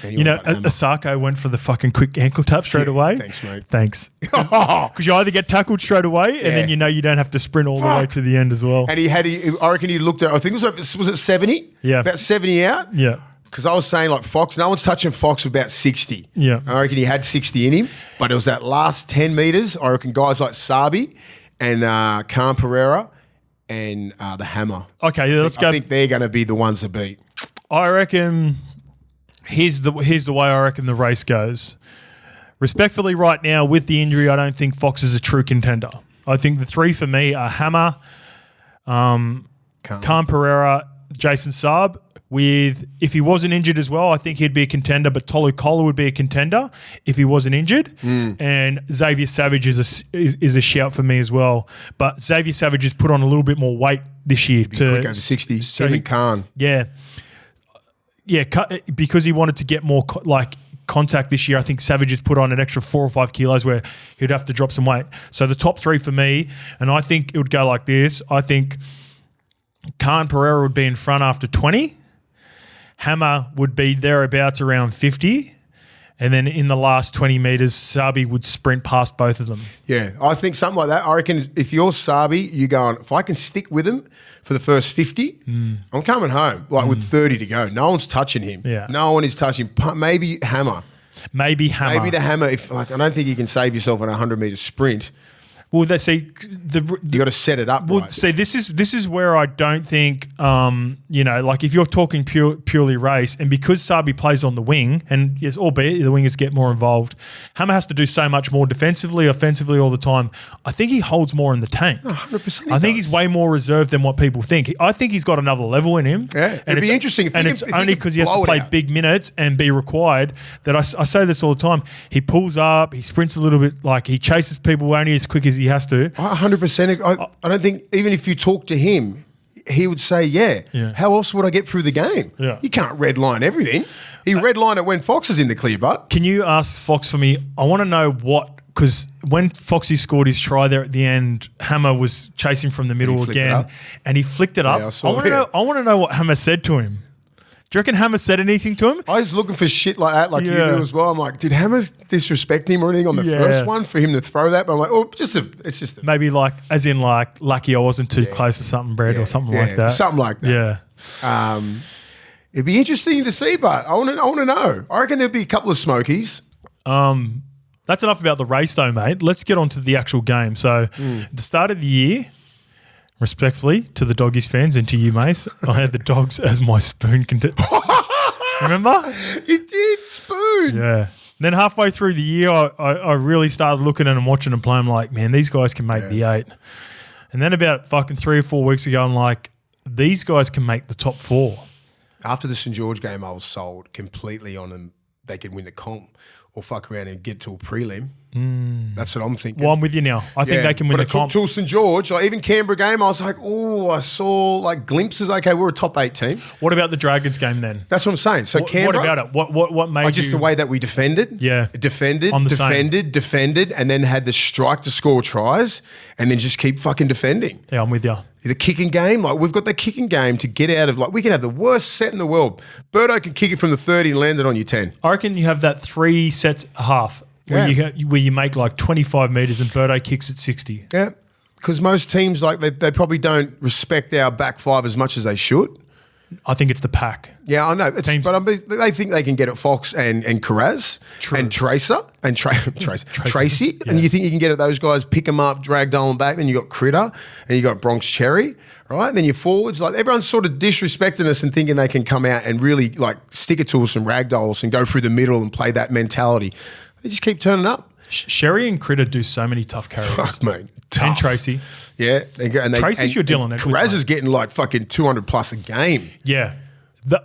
you know, Asako went for the fucking quick ankle tap straight away. Thanks, mate. Thanks. Because you either get tackled straight away and then you know you don't have to sprint all the way to the end as well. And I reckon he looked at, I think it was it 70? Yeah. About 70 out? Yeah. Because I was saying, like, Fox, no one's touching Fox with about 60. Yeah. I reckon he had 60 in him, but it was that last 10 metres. I reckon guys like Sabi and Khan Pereira and the Hammer. Okay, yeah, let's go. I think they're going to be the ones to beat. I reckon here's the way I reckon the race goes. Respectfully, right now with the injury, I don't think Fox is a true contender. I think the three for me are Hammer, Khan Pereira, Jason Saab. With if he wasn't injured as well, I think he'd be a contender. But Tolu Kola would be a contender if he wasn't injured. And Xavier Savage is a shout for me as well. But Xavier Savage has put on a little bit more weight this year Quick over 60. So even Khan. Yeah, because he wanted to get more contact this year. I think Savage has put on an extra 4 or 5 kilos where he'd have to drop some weight. So the top three for me, and I think it would go like this. I think Khan Pereira would be in front after 20. Hammer would be thereabouts around 50. And then in the last 20 metres, Sabi would sprint past both of them. Yeah, I think something like that. I reckon if you're Sabi, you're going, if I can stick with him for the first 50, I'm coming home, with 30 to go. No one's touching him. Yeah. No one is touching. Maybe Hammer. Maybe Hammer. Maybe the Hammer. If I don't think you can save yourself on a 100-metre sprint. Well, you got to set it up. Well, right. see, this is where I don't think, if you're talking purely race, and because Sabi plays on the wing, and yes, albeit the wingers get more involved, Hammer has to do so much more defensively, offensively all the time. I think he holds more in the tank. 100%. I think he's way more reserved than what people think. I think he's got another level in him. Yeah, it'd be interesting. It's only because he has to play big minutes and be required that I say this all the time. He pulls up, he sprints a little bit, he chases people only as quick as he has to. 100%. I don't think, even if you talk to him, he would say, yeah. How else would I get through the game? Yeah. You can't redline everything. He redlined it when Fox is in the clear, but. Can you ask Fox for me? I want to know because when Foxy scored his try there at the end, Hammer was chasing from the middle again and he flicked it up. I want to know what Hammer said to him. Do you reckon Hammer said anything to him? I was looking for shit like that, you do as well. I'm like, did Hammer disrespect him or anything on the first one for him to throw that? But I'm like, it's just maybe lucky I wasn't too close to something, Brad, or something like that. Something like that. Yeah. It'd be interesting to see, but I want to know. I reckon there'd be a couple of smokies. That's enough about the race though, mate. Let's get on to the actual game. So at the start of the year, respectfully to the Doggies fans and to you, Mace, I had the Dogs as my spoon contender. Remember? You did, spoon. Yeah. Then halfway through the year, I really started looking at them, watching them play. I'm like, man, these guys can make the 8. And then about fucking 3 or 4 weeks ago, I'm like, these guys can make the top 4. After the St. George game, I was sold completely on them. They could win the comp or fuck around and get to a prelim. That's what I'm thinking. Well, I'm with you now. I think they can win the comp. But St. George, even Canberra game, I was like, I saw glimpses. Okay, we're a top 8 team. What about the Dragons game then? That's what I'm saying. So Canberra. What about it? What made just the way that we defended. Yeah. Defended, and then had the strike to score tries and then just keep fucking defending. Yeah, I'm with you. The kicking game, we've got the kicking game to get out of, we can have the worst set in the world. Birdo can kick it from the 30 and land it on your 10. I reckon you have that 3 sets a half where you make 25 metres and Birdo kicks at 60. Yeah, because most teams, they probably don't respect our back 5 as much as they should. I think it's the pack. Yeah, I know. They think they can get at Fox and Carraz and Tracer and Tracy. Yeah. And you think you can get at those guys, pick them up, drag Dolan back. Then you got Critter and you got Bronx Cherry, right? And then your forwards, everyone's sort of disrespecting us and thinking they can come out and really stick it to us and ragdolls and go through the middle and play that mentality. They just keep turning up. Sherry and Critter do so many tough carries. Fuck, mate. Tough. And Tracy. Yeah. Tracy's your Dylan. Carraz is getting fucking 200 plus a game. Yeah.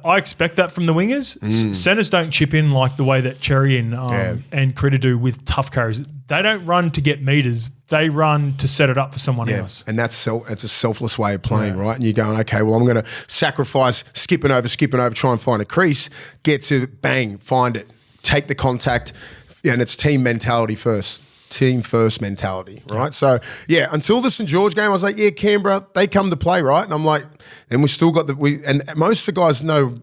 I expect that from the wingers. Centers don't chip in like the way that Cherry and Critter do with tough carries. They don't run to get meters. They run to set it up for someone else. And it's a selfless way of playing, right? And you're going, okay, well, I'm going to sacrifice skipping over, try and find a crease, get to bang, find it, take the contact, and it's team mentality first. Team first mentality, right? So, yeah, until the St. George game, I was like, yeah, Canberra, they come to play, right? And I'm like, and we still got and most of the guys know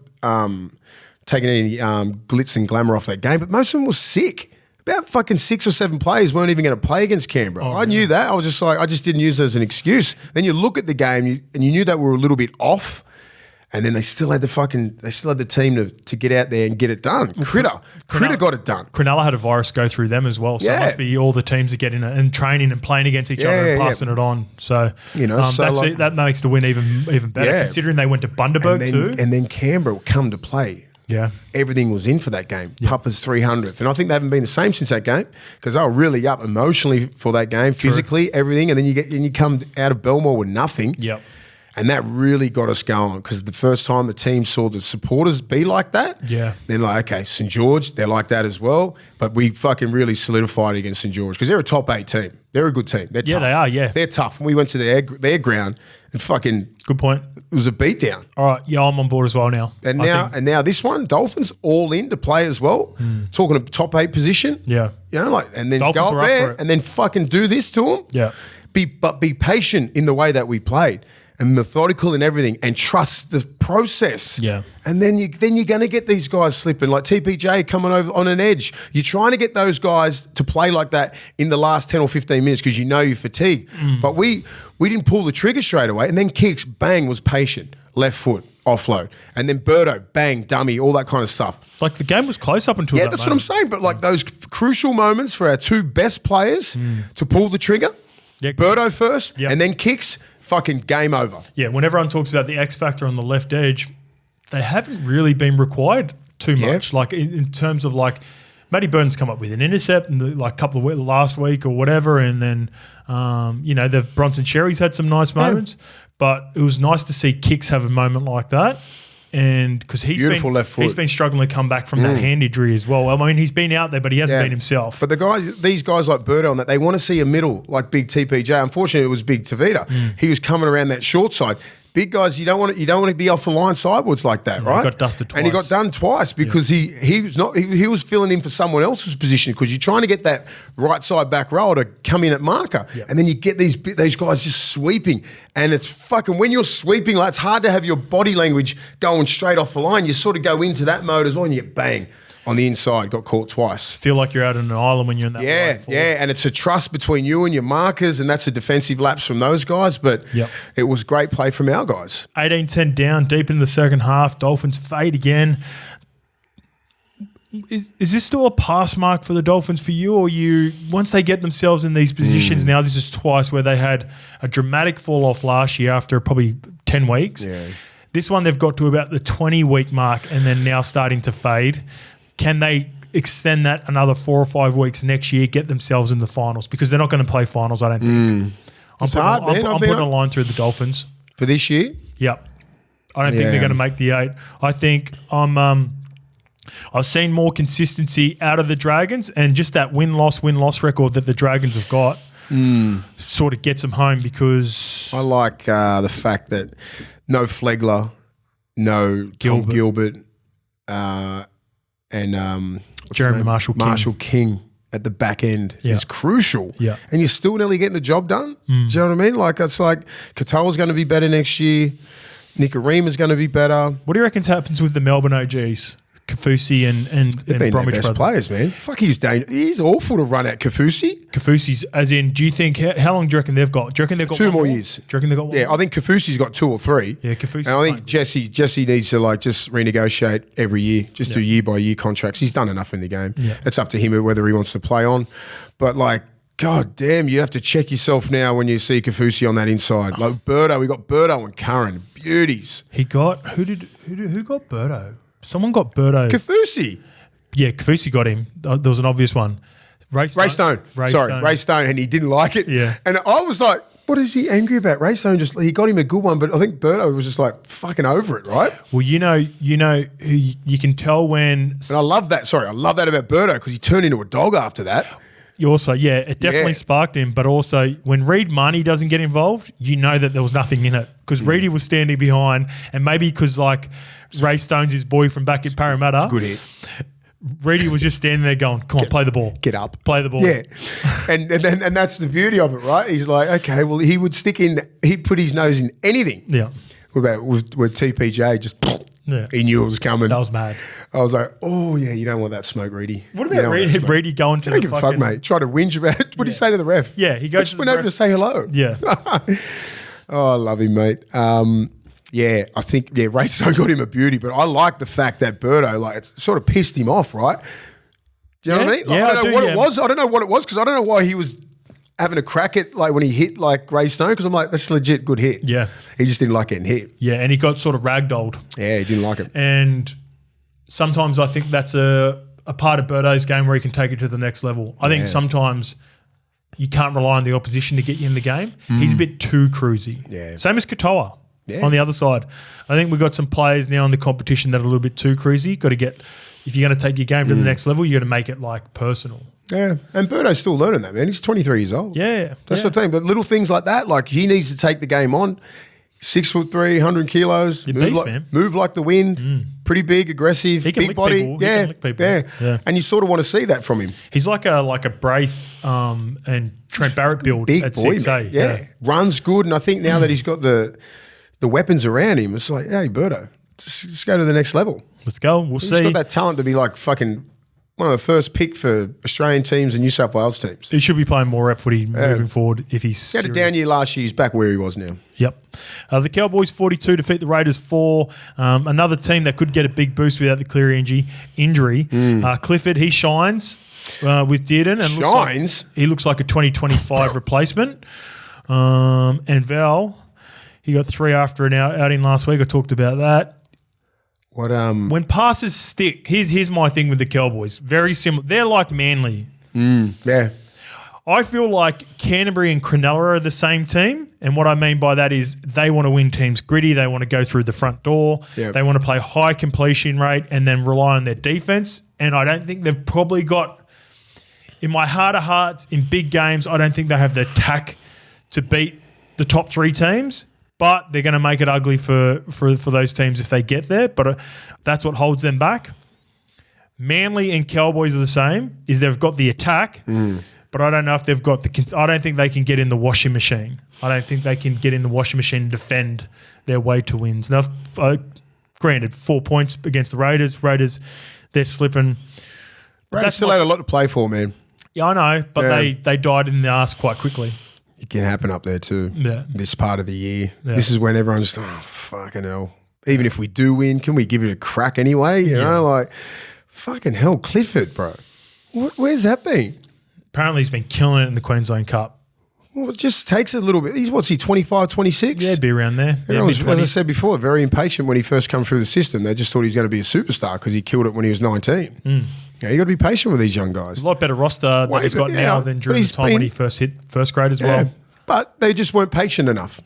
taking any glitz and glamour off that game, but most of them were sick. About fucking 6 or 7 players weren't even going to play against Canberra. I knew that. I was just like, I just didn't use it as an excuse. Then you look at the game and you knew that we were a little bit off. And then they still had the team to get out there and get it done. Critter got it done. Cronulla had a virus go through them as well. So it must be all the teams that get in it and training and playing against each other and passing it on. So that makes the win even better considering they went to Bundaberg too. And then Canberra come to play. Yeah. Everything was in for that game. Yeah. Papa's 300th. And I think they haven't been the same since that game because they were really up emotionally for that game, physically, everything. And then you come out of Belmore with nothing. Yep. And that really got us going because the first time the team saw the supporters be like that, they're like, okay, St. George, they're like that as well. But we fucking really solidified against St. George because they're a top 8 team. They're a good team. They're tough. They are, yeah. They're tough. And we went to their ground and fucking good point. It was a beatdown. All right, yeah, I'm on board as well now. And now this one, Dolphins all in to play as well. Talking a top 8 position. Yeah. You know, like and then Dolphins go up there and then fucking do this to them. Yeah. But be patient in the way that we played. And methodical in everything, and trust the process. Yeah, and then you're going to get these guys slipping, like TPJ coming over on an edge. You're trying to get those guys to play like that in the last 10 or 15 minutes because you know you're fatigued. But we didn't pull the trigger straight away, and then kicks, bang, was patient, left foot, offload, and then Birdo, bang, dummy, all that kind of stuff. Like the game was close up until that that's what I'm saying. But like those crucial moments for our 2 best players to pull the trigger, Birdo first, and then kicks. Fucking game over. Yeah, when everyone talks about the X factor on the left edge, they haven't really been required too much. Like in terms of like, Matty Burton's come up with an intercept in the couple of weeks last week or whatever, and then the Bronson Cherry's had some nice moments, but it was nice to see Kicks have a moment like that. And because he's been struggling to come back from that hand injury as well. I mean, he's been out there, but he hasn't been himself. But these guys like Birdo on that, they want to see a middle like big TPJ. Unfortunately, it was big Tavita. He was coming around that short side. Big guys, you don't want to be off the line sideways like that, right? He got dusted twice, and he got done twice because he was filling in for someone else's position because you're trying to get that right side back row to come in at marker, and then you get these guys just sweeping, and it's fucking when you're sweeping, like it's hard to have your body language going straight off the line. You sort of go into that mode as well, and you get bang. On the inside, got caught twice. Feel like you're out on an island when you're in that. And it's a trust between you and your markers, and that's a defensive lapse from those guys. But it was great play from our guys. 18-10 down, deep in the second half. Dolphins fade again. Is this still a pass mark for the Dolphins for you, or once they get themselves in these positions now? This is twice where they had a dramatic fall off last year after probably 10 weeks. Yeah. This one they've got to about the 20-week mark, and then now starting to fade. Can they extend that another 4 or 5 weeks next year, get themselves in the finals? Because they're not going to play finals, I don't think. I'm putting a line through the Dolphins. For this year? Yep. I don't think they're going to make the 8. I think I've seen more consistency out of the Dragons, and just that win-loss record that the Dragons have got sort of gets them home because... I like the fact that no Flegler, no Tom Gilbert, and Jeremy Marshall King at the back end is crucial. Yeah. And you're still nearly getting the job done. Do you know what I mean? Like, it's like Katoa's going to be better next year. Nikarima's going to be better. What do you reckon happens with the Melbourne OGs? Kafusi and Bromwich best players, man. Fuck, he's awful to run at Kafusi. Kafusi's, as in, do you think, how long do you reckon they've got? Do you reckon they've got 2 more years? Do you reckon they've got one more? I think Kafusi's got 2 or 3. Yeah, Kafusi's. And I think Jesse needs to just renegotiate every year, just do year-by-year contracts. He's done enough in the game. Yeah. It's up to him whether he wants to play on. But God damn, you have to check yourself now when you see Kafusi on that inside. Like Birdo, we got Birdo and Curran, beauties. He got who got Birdo? Someone got Birdo. Kafusi. Yeah, Kafusi got him. There was an obvious one. Ray Stone. Ray Stone, and he didn't like it. Yeah. And I was like, what is he angry about? Raystone he got him a good one, but I think Birdo was just like fucking over it, right? Well, you know, you can tell when. And I love that. Sorry, I love that about Birdo because he turned into a dog after that. You also, it definitely sparked him. But also, when Reed Marnie doesn't get involved, you know that there was nothing in it because Reedy was standing behind, and maybe because like Ray Stone's his boy from back at Parramatta. Good hit. Reedy was just standing there going, "Come on, play the ball, get up, play the ball." Yeah, and that's the beauty of it, right? He's like, okay, well, he would stick in, he'd put his nose in anything. Yeah. What about with TPJ? Just he knew it was coming. That was mad. I was like, oh yeah, you don't want that smoke, Reedy. What about Reedy going to the fucking... fuck, mate. Try to whinge about it. What do you say to the ref? Yeah, he goes. Just went over to say hello. Yeah. Oh, I love him, mate. Yeah, I think Raystone got him a beauty, but I like the fact that Birdo like it sort of pissed him off, right? Do you know what I mean? Like, I don't know what it was. I don't know what it was because I don't know why he was having a crack at like when he hit like Raystone because I'm like that's a legit good hit. Yeah, he just didn't like getting hit. Yeah, and he got sort of ragdolled. Yeah, he didn't like it. And sometimes I think that's a part of Birdo's game where he can take it to the next level. I think sometimes you can't rely on the opposition to get you in the game. He's a bit too cruisy. Yeah, same as Katoa. Yeah. On the other side, I think we've got some players now in the competition that are a little bit too cruisy. Got to get, if you're going to take your game to the next level, you got to make it like personal. Yeah, and Birdo's still learning that, man. He's 23 years old. Yeah, that's the thing. But little things like that, like he needs to take the game on. 6'3", 100 kilos, move like the wind. Pretty big, aggressive, big body. People. Yeah, he can lick people. Yeah, and you sort of want to see that from him. He's like a Braith and Trent Barrett build big at boy, 6'8". Yeah, runs good, and I think now that he's got the weapons around him, it's like, hey, Birdo, just go to the next level. Let's go. We'll see. He's got that talent to be like fucking one of the first pick for Australian teams and New South Wales teams. He should be playing more rep footy moving forward if he's serious. He had a down year last year. He's back where he was now. Yep. The Cowboys 42 defeat the Raiders 4. Another team that could get a big boost without the Cleary injury. Clifford, he shines with Dearden. And he looks like a 2025 replacement. And Val... He got 3 after an outing last week. I talked about that. When passes stick, here's my thing with the Cowboys. Very similar. They're like Manly. Yeah. I feel like Canterbury and Cronulla are the same team. And what I mean by that is they want to win teams gritty. They want to go through the front door. Yep. They want to play high completion rate and then rely on their defense. And I don't think they've probably got, in my heart of hearts, in big games, I don't think they have the attack to beat the top 3 teams. But they're going to make it ugly for those teams if they get there. But that's what holds them back. Manly and Cowboys are the same, is they've got the attack, but I don't know if they've got I don't think they can get in the washing machine. I don't think they can get in the washing machine and defend their way to wins. Now, granted, 4 points against the Raiders. Raiders, they're slipping. Raiders still had a lot to play for, man. Yeah, I know, but they died in the arse quite quickly. It can happen up there too. Yeah. This part of the year. Yeah. This is when everyone's just, fucking hell. Even if we do win, can we give it a crack anyway? You know, like, fucking hell, Clifford, bro. Where's that been? Apparently he's been killing it in the Queensland Cup. Well, it just takes a little bit. What's he, 25, 26? Yeah, he'd be around there. Everyone was, as I said before, very impatient when he first come through the system. They just thought he was going to be a superstar because he killed it when he was 19. Yeah, you got to be patient with these young guys. A lot better roster that he's got now than during the time when he first hit first grade as well. But they just weren't patient enough.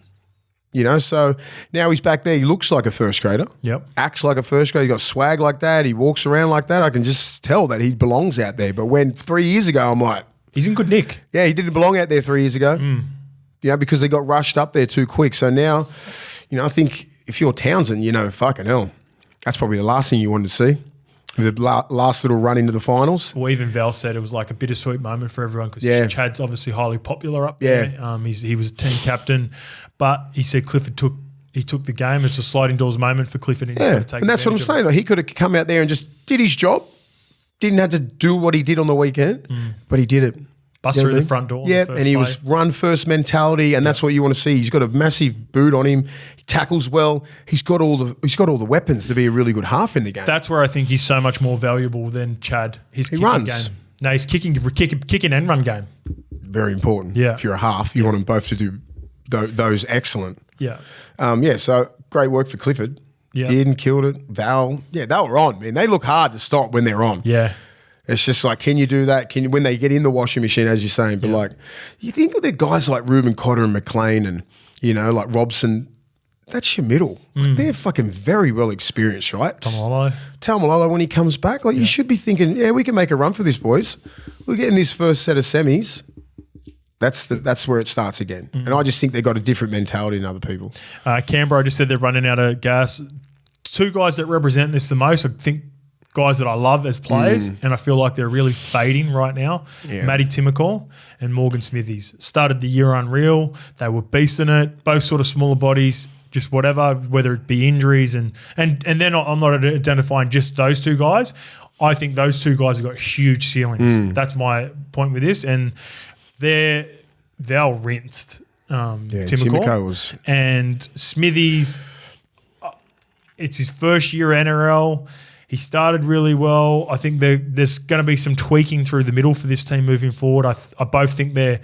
You know, so now he's back there. He looks like a first grader. Yep. Acts like a first grader. He got swag like that. He walks around like that. I can just tell that he belongs out there. But when 3 years ago, I'm like... He's in good nick. Yeah, he didn't belong out there 3 years ago. You know, because they got rushed up there too quick. So now, you know, I think if you're Townsend, you know, fucking hell, that's probably the last thing you wanted to see. The last little run into the finals. Well, even Val said it was like a bittersweet moment for everyone because Chad's obviously highly popular up there. He was team captain, but he said Clifford took the game. It's a sliding doors moment for Clifford. And that's what I'm saying. Like, he could have come out there and just did his job. Didn't have to do what he did on the weekend, but he did it. Bust through the front door. Yeah, and he was run first mentality, and that's what you want to see. He's got a massive boot on him. He tackles well. He's got all the weapons to be a really good half in the game. That's where I think he's so much more valuable than Chad. He runs. Game. No, he's kicking and run game. Very important. Yeah. If you're a half, you want them both to do those excellent. Yeah. So great work for Clifford. Yeah. Did and killed it. Val. Yeah, they were on, man. They look hard to stop when they're on. Yeah. It's just like, can you do that? Can you, when they get in the washing machine, as you're saying, but like, you think of the guys like Ruben Cotter and McLean and, you know, like Robson, that's your middle. Like, they're fucking very well experienced, right? Tamalolo, when he comes back, like you should be thinking, yeah, we can make a run for this, boys. We're getting this first set of semis. That's where it starts again. And I just think they've got a different mentality than other people. Canberra, I just said they're running out of gas. Two guys that represent this the most, I think, guys that I love as players, and I feel like they're really fading right now. Matty Timokal and Morgan Smithies. Started the year unreal. They were beasting it. Both sort of smaller bodies, just whatever, whether it be injuries. And then I'm not identifying just those two guys. I think those two guys have got huge ceilings. That's my point with this. And they're rinsed. Timokal was. And Smithies, it's his first year NRL. He started really well. I think there's going to be some tweaking through the middle for this team moving forward. I both think they're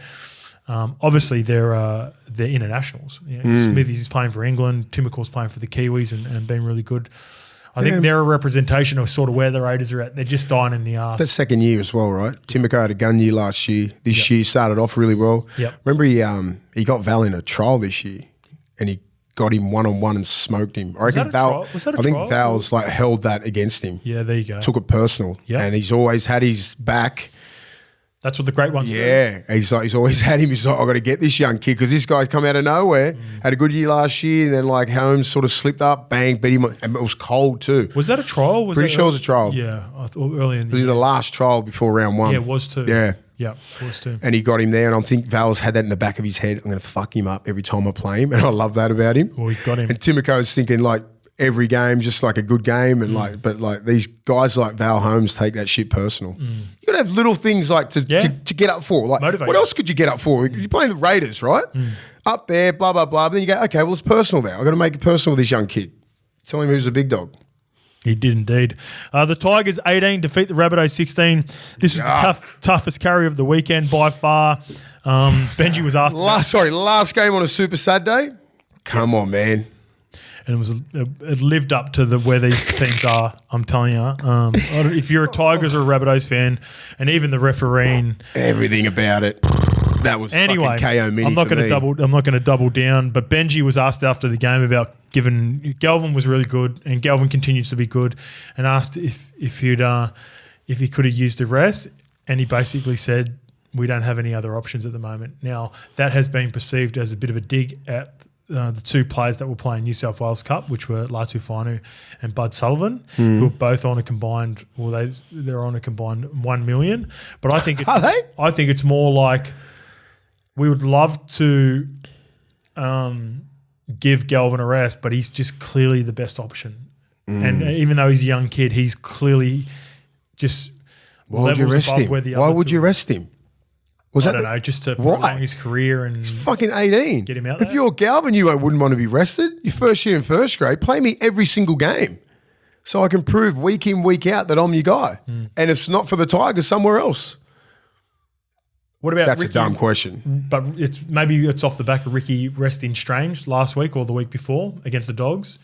obviously they're internationals. You know, Smithies is playing for England. Timokal's playing for the Kiwis and been really good. I think they're a representation of sort of where the Raiders are at. They're just dying in the arse. That's second year as well, right? Timokal had a gun year last year. This year started off really well. Remember he got Val in a trial this year and he got him one-on-one and smoked him. I reckon Val. I think Val's like held that against him. Yeah, there you go. Took it personal. And he's always had his back. That's what the great ones do. He's always had him. He's like, I got to get this young kid because this guy's come out of nowhere. Had a good year last year, and then like Holmes sort of slipped up, bang, beat him, and it was cold too. Was that a trial? Pretty sure it was a trial. Yeah, I thought early in the year. This is the last trial before round one. Yeah, it was too. Yeah, it was too. And he got him there, and I think Val's had that in the back of his head. I'm going to fuck him up every time I play him, and I love that about him. Well, he got him. And Timokal's thinking like every game just like a good game, and but these guys like Val Holmes take that shit personal. You got to have little things like to get up for. Like motivate. What else could you get up for? You're playing the Raiders, right? Up there, blah blah blah. But then you go, okay, well it's personal now. I got to make it personal with this young kid. Tell him who's a big dog. He did indeed. The Tigers 18 defeat the Rabbitohs 16. This is the toughest carry of the weekend by far. Benji was asked. Last game on a Super Saturday. Come on, man. And it lived up to where these teams are. I'm telling you. If you're a Tigers or a Rabbitohs fan, and even the refereeing, everything about it. That was fucking KO mini. I'm not going to double down. But Benji was asked after the game about Galvin was really good, and Galvin continues to be good, and asked if he could have used a rest, and he basically said we don't have any other options at the moment. Now that has been perceived as a bit of a dig at the two players that were playing New South Wales Cup, which were Latu Whanu and Bud Sullivan, who are both on a combined. Well, they're on a combined 1 million. But I think are they? I think it's more like we would love to give Galvin a rest, but he's just clearly the best option. And even though he's a young kid, he's clearly just levels above where the other two. Why would you rest him? I don't know, just to prolong his career and he's fucking 18. Get him out there. If you're Galvin, you wouldn't want to be rested. Your first year in first grade, play me every single game so I can prove week in, week out that I'm your guy. And if it's not for the Tigers, somewhere else. What about That's Ricky? A dumb question. But maybe it's off the back of Ricky resting Strange last week or the week before against the Dogs.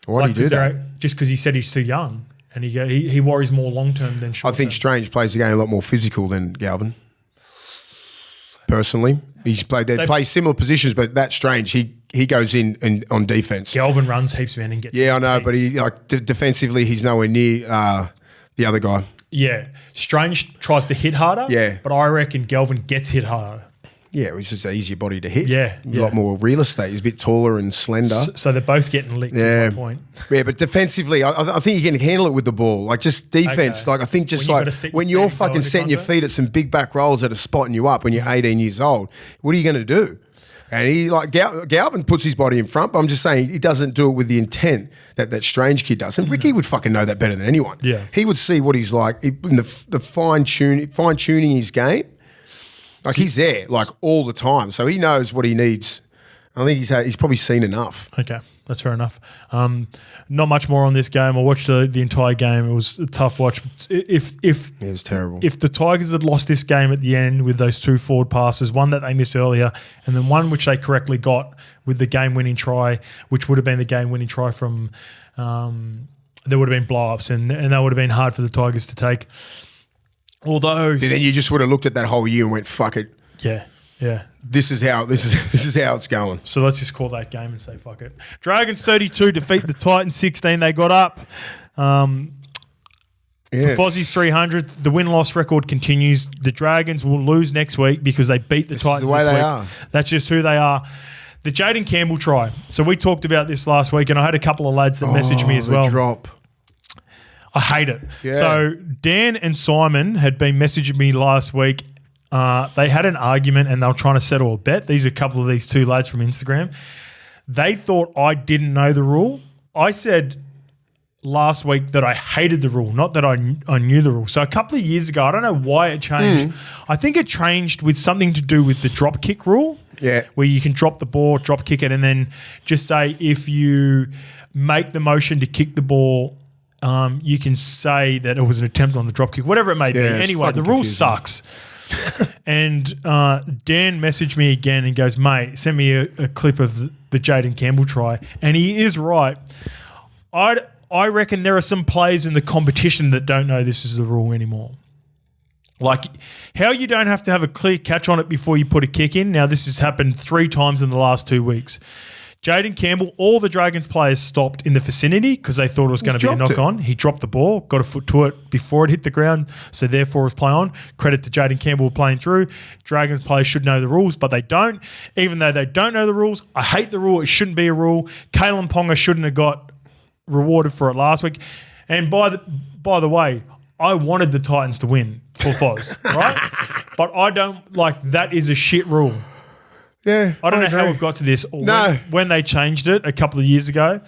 Why do you do that? Just because he said he's too young and he worries more long-term than short-term. I think Strange plays the game a lot more physical than Galvin. Personally, they play similar positions, but that's Strange. He goes in on defense. Galvin runs heaps, man, and gets. Yeah, I know, but he defensively, he's nowhere near the other guy. Yeah, Strange tries to hit harder. Yeah, but I reckon Galvin gets hit harder. Yeah, he's just an easier body to hit. Yeah, a lot more real estate. He's a bit taller and slender. So they're both getting licked. Yeah, at point. Yeah, but defensively, I think you can handle it with the ball. Like just defense. Okay. Like I think just when you're fucking setting your feet at some big back rolls that are spotting you up when you're 18 years old, what are you going to do? And he Galvin puts his body in front, but I'm just saying he doesn't do it with the intent that Strange kid does. And Ricky would fucking know that better than anyone. Yeah, he would see what he's like in the fine tuning his game. Like he's there like all the time, so he knows what he needs. I think he's probably seen enough. Okay, that's fair enough. Not much more on this game. I watched the entire game. It was a tough watch. It was terrible. If the Tigers had lost this game at the end with those two forward passes, one that they missed earlier, and then one which they correctly got with the game-winning try, which would have been the game-winning try from, there would have been blow-ups, and that would have been hard for the Tigers to take. Although then you just would have looked at that whole year and went, fuck it. Yeah. This is how it's going. So let's just call that game and say fuck it. Dragons 32 defeat the Titans 16. They got up. Yes. For Fozzie's 300, the win-loss record continues. The Dragons will lose next week because they beat the Titans is the way this they week. are. That's just who they are. The Jaden Campbell try. So we talked about this last week, and I had a couple of lads that messaged me as the well. Drop. I hate it. Yeah. So Dan and Simon had been messaging me last week. They had an argument and they were trying to settle a bet. These are a couple of these two lads from Instagram. They thought I didn't know the rule. I said last week that I hated the rule, not that I knew the rule. So a couple of years ago, I don't know why it changed. I think it changed with something to do with the drop kick rule. Yeah. Where you can drop the ball, drop kick it, and then just say if you make the motion to kick the ball, you can say that it was an attempt on the drop kick, whatever it may be. Anyway, the rule sucks. And Dan messaged me again and goes, mate, send me a clip of the Jaden Campbell try. And he is right. I reckon there are some players in the competition that don't know this is the rule anymore. Like how you don't have to have a clear catch on it before you put a kick in. Now, this has happened 3 times in the last 2 weeks. Jaden Campbell, all the Dragons players stopped in the vicinity because they thought it was going to be a knock-on. He dropped the ball, got a foot to it before it hit the ground, so therefore it was play on. Credit to Jaden Campbell playing through. Dragons players should know the rules, but they don't. Even though they don't know the rules, I hate the rule. It shouldn't be a rule. Kalen Ponga shouldn't have got rewarded for it last week. And by the way, I wanted the Titans to win for Foz, right? But I don't like that is a shit rule. Yeah, I don't know how we've got to this or No. when they changed it a couple of years ago,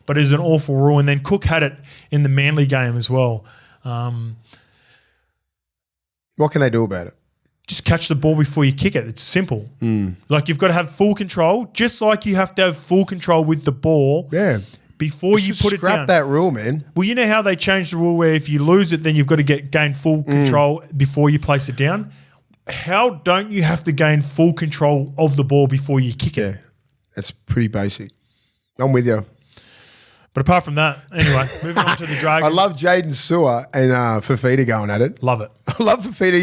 but it was an awful rule. And then Cook had it in the Manly game as well. What can they do about it? Just catch the ball before you kick it. It's simple. Like you've got to have full control, just like you have to have full control with the ball before you put it down. Scrap that rule, man. Well, you know how they changed the rule where if you lose it, then you've got to gain full control before you place it down? How don't you have to gain full control of the ball before you kick it? Yeah, that's pretty basic. I'm with you. But apart from that, anyway, moving on to the Dragons. I love Jaden Sewer and Fafita going at it. Love it. I love Fafita.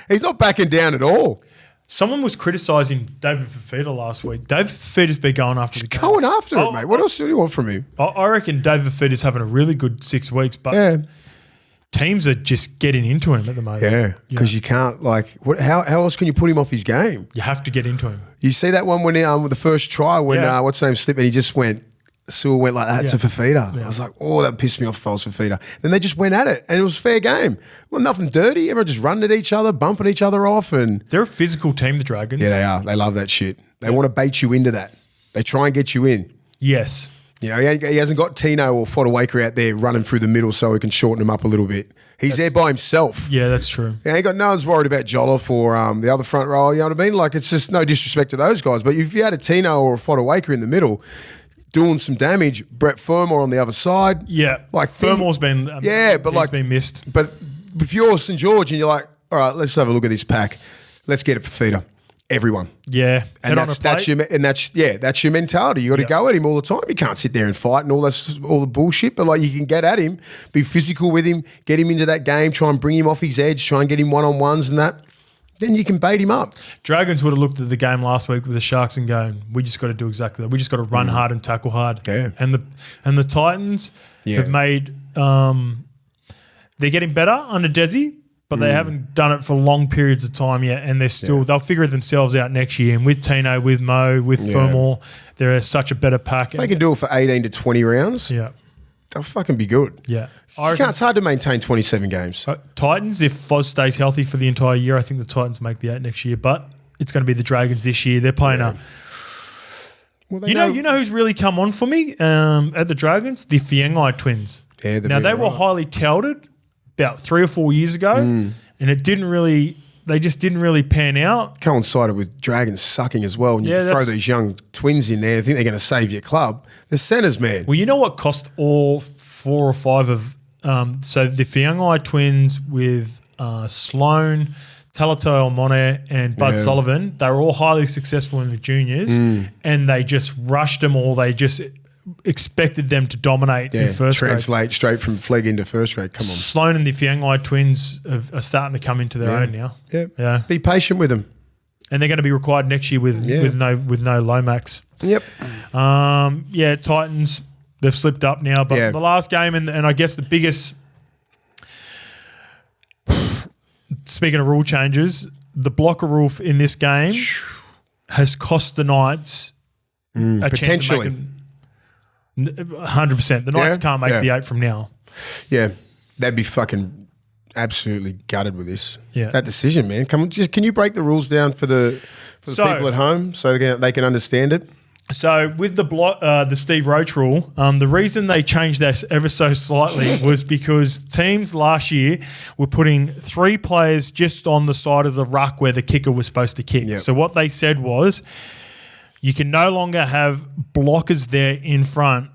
He's not backing down at all. Someone was criticising David Fafita last week. David Fafita's been going after the game. Going after it, mate. What else do you want from him? I reckon David Fafita's having a really good 6 weeks, but teams are just getting into him at the moment. Yeah, because you can't how else can you put him off his game? You have to get into him. You see that one when with the first try when what's his name slipped and he just went. Sewell went like that to Fafita. I was like, that pissed me off if I was Fafita. Then they just went at it and it was fair game. Well, nothing dirty. Everyone just running at each other, bumping each other off. And they're a physical team, the Dragons. Yeah, they are. They love that shit. They want to bait you into that. They try and get you in. Yes. You know, he hasn't got Tino or Fodawaker out there running through the middle so he can shorten him up a little bit. He's there by himself. Yeah, that's true. Yeah, no one's worried about Jolliffe or the other front row. You know what I mean? Like, it's just no disrespect to those guys. But if you had a Tino or a Fodawaker in the middle doing some damage, Brett Fermor on the other side. Yeah. Like Fermor's been been missed. But if you're St. George and you're like, all right, let's have a look at this pack. Let's get it for feeder. Everyone. Yeah. And that's your mentality. You got to go at him all the time. You can't sit there and fight and all the bullshit, but like you can get at him, be physical with him, get him into that game, try and bring him off his edge, try and get him one-on-ones and that. Then you can bait him up. Dragons would have looked at the game last week with the Sharks and going, we just got to do exactly that. We just got to run hard and tackle hard. Yeah. And the Titans have made they're getting better under Desi, but they haven't done it for long periods of time yet, and they'll figure themselves out next year. And with Tino, with Mo, with Fermor, they're such a better pack. If they can do it for 18 to 20 rounds, they'll fucking be good. Yeah. It's hard to maintain 27 games. Titans, if Foz stays healthy for the entire year, I think the Titans make the 8 next year, but it's going to be the Dragons this year. They're playing you know who's really come on for me at the Dragons? The Fiangai twins. Yeah, they were highly touted about 3 or 4 years ago, and they just didn't really pan out. Coincided with Dragons sucking as well. And you throw these young twins in there, think they're going to save your club. They're centres, man. Well, you know what cost all 4 or 5 of so the Fiangai twins with Sloan, Talato Almone and Bud Sullivan, they were all highly successful in the juniors and they just rushed them all. They just expected them to dominate in first grade. Translate straight from flag into first grade. Come on. Sloan and the Fiangai twins are starting to come into their own now. Yeah. Be patient with them. And they're going to be required next year with no Lomax. Yep. Titans, they've slipped up now. But the last game and I guess the biggest, speaking of rule changes, the blocker rule in this game has cost the Knights a potentially. chance of making 100%. The Knights can't make the 8 from now. Yeah, they'd be fucking absolutely gutted with this. Yeah. That decision, man. Can you break the rules down for the people at home so they can understand it? So with the Steve Roach rule, the reason they changed that ever so slightly was because teams last year were putting 3 players just on the side of the ruck where the kicker was supposed to kick. Yep. So what they said was you can no longer have blockers there in front,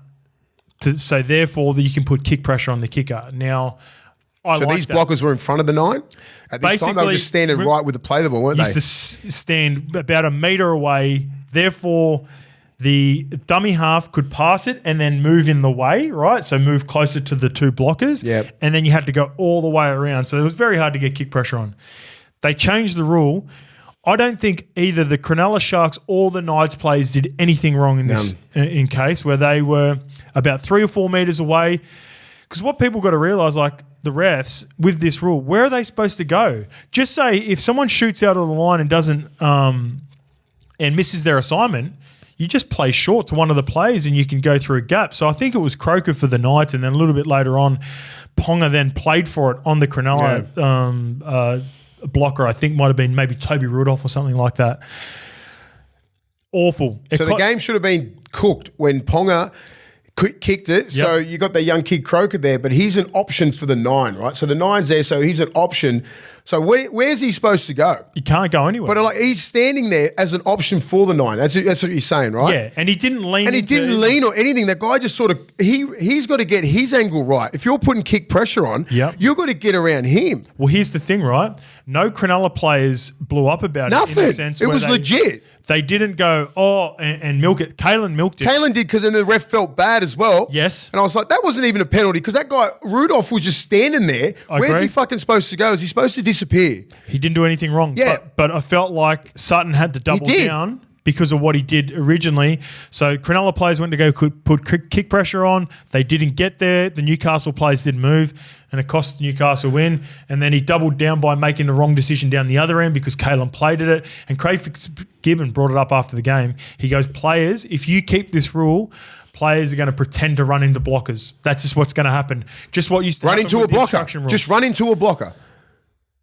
so therefore that you can put kick pressure on the kicker. Now, these blockers were in front of the 9? At this time, they were just standing right with the play the ball, weren't they? Used to stand about a metre away, therefore the dummy half could pass it and then move in the way, right? So move closer to the 2 blockers. Yep. And then you had to go all the way around. So it was very hard to get kick pressure on. They changed the rule. I don't think either the Cronulla Sharks or the Knights players did anything wrong in this in case where they were about 3 or 4 metres away. Because what people got to realise, like the refs, with this rule, where are they supposed to go? Just say if someone shoots out of the line and doesn't and misses their assignment, you just play short to one of the players and you can go through a gap. So I think it was Croker for the Knights, and then a little bit later on, Ponga then played for it on the Cronulla blocker. I think might have been maybe Toby Rudolph or something like that. Awful. So the game should have been cooked when Ponga kicked it. Yep. So you got the young kid Croker there, but he's an option for the 9, right? So the 9's there, so he's an option. So where's he supposed to go? He can't go anywhere. But he's standing there as an option for the 9. That's what you're saying, right? Yeah, and he didn't lean. And he didn't lean or anything. That guy just sort of he's got to get his angle right. If you're putting kick pressure on, you've got to get around him. Well, here's the thing, right? No Cronulla players blew up about it. In the sense it was legit. They didn't go, and milk it. Kalen milked it. Kalen did, because then the ref felt bad as well. Yes. And I was like, that wasn't even a penalty, because that guy, Rudolph, was just standing there. Where's he fucking supposed to go? Is he supposed to disappear? He didn't do anything wrong. Yeah. But I felt like Sutton had to double down because of what he did originally. So Cronulla players went to go put kick pressure on. They didn't get there. The Newcastle players didn't move, and it cost Newcastle win. And then he doubled down by making the wrong decision down the other end because Kalen played at it. And Craig Fitzgibbon brought it up after the game. He goes, players, if you keep this rule, players are going to pretend to run into blockers. That's just what's going to happen. Just what used to run happen into with a blocker. The instruction rule. Just run into a blocker.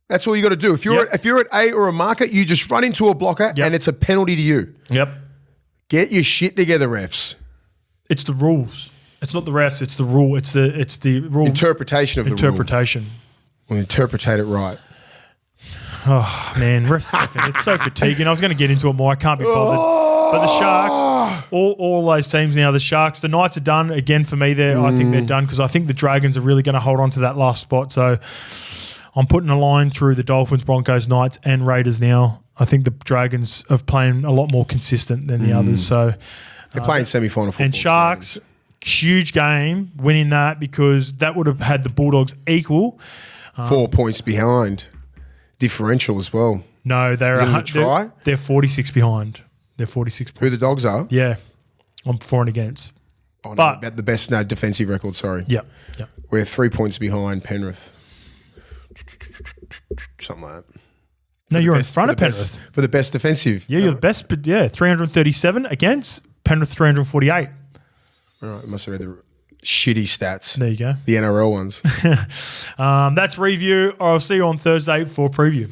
That's all you got to do. If you're at A or a marker, you just run into a blocker, and it's a penalty to you. Yep. Get your shit together, refs. It's the rules. It's not the refs. It's the rule. It's the rule interpretation of the rule. Interpretation. We'll interpretate it right. Oh man, refs. It's so fatiguing. I was going to get into it more. I can't be bothered. But the Sharks, all those teams now. The Sharks, the Knights are done again for me. There, I think they're done because I think the Dragons are really going to hold on to that last spot. So I'm putting a line through the Dolphins, Broncos, Knights, and Raiders now. I think the Dragons are playing a lot more consistent than the others. So they're playing semi-final football. And Sharks, huge game, winning that because that would have had the Bulldogs equal. 4 points behind, differential as well. No, they're 46 behind. They're 46 points. Who the Dogs are? Yeah, I'm for and against. Oh, no, but the best defensive record. Sorry. Yeah. We're 3 points behind Penrith. Something like that. No, you're in front of Penrith. For the best defensive. Yeah, you're the best, but 337 against Penrith 348. All right, I must have read the shitty stats. There you go. The NRL ones. That's review. I'll see you on Thursday for preview.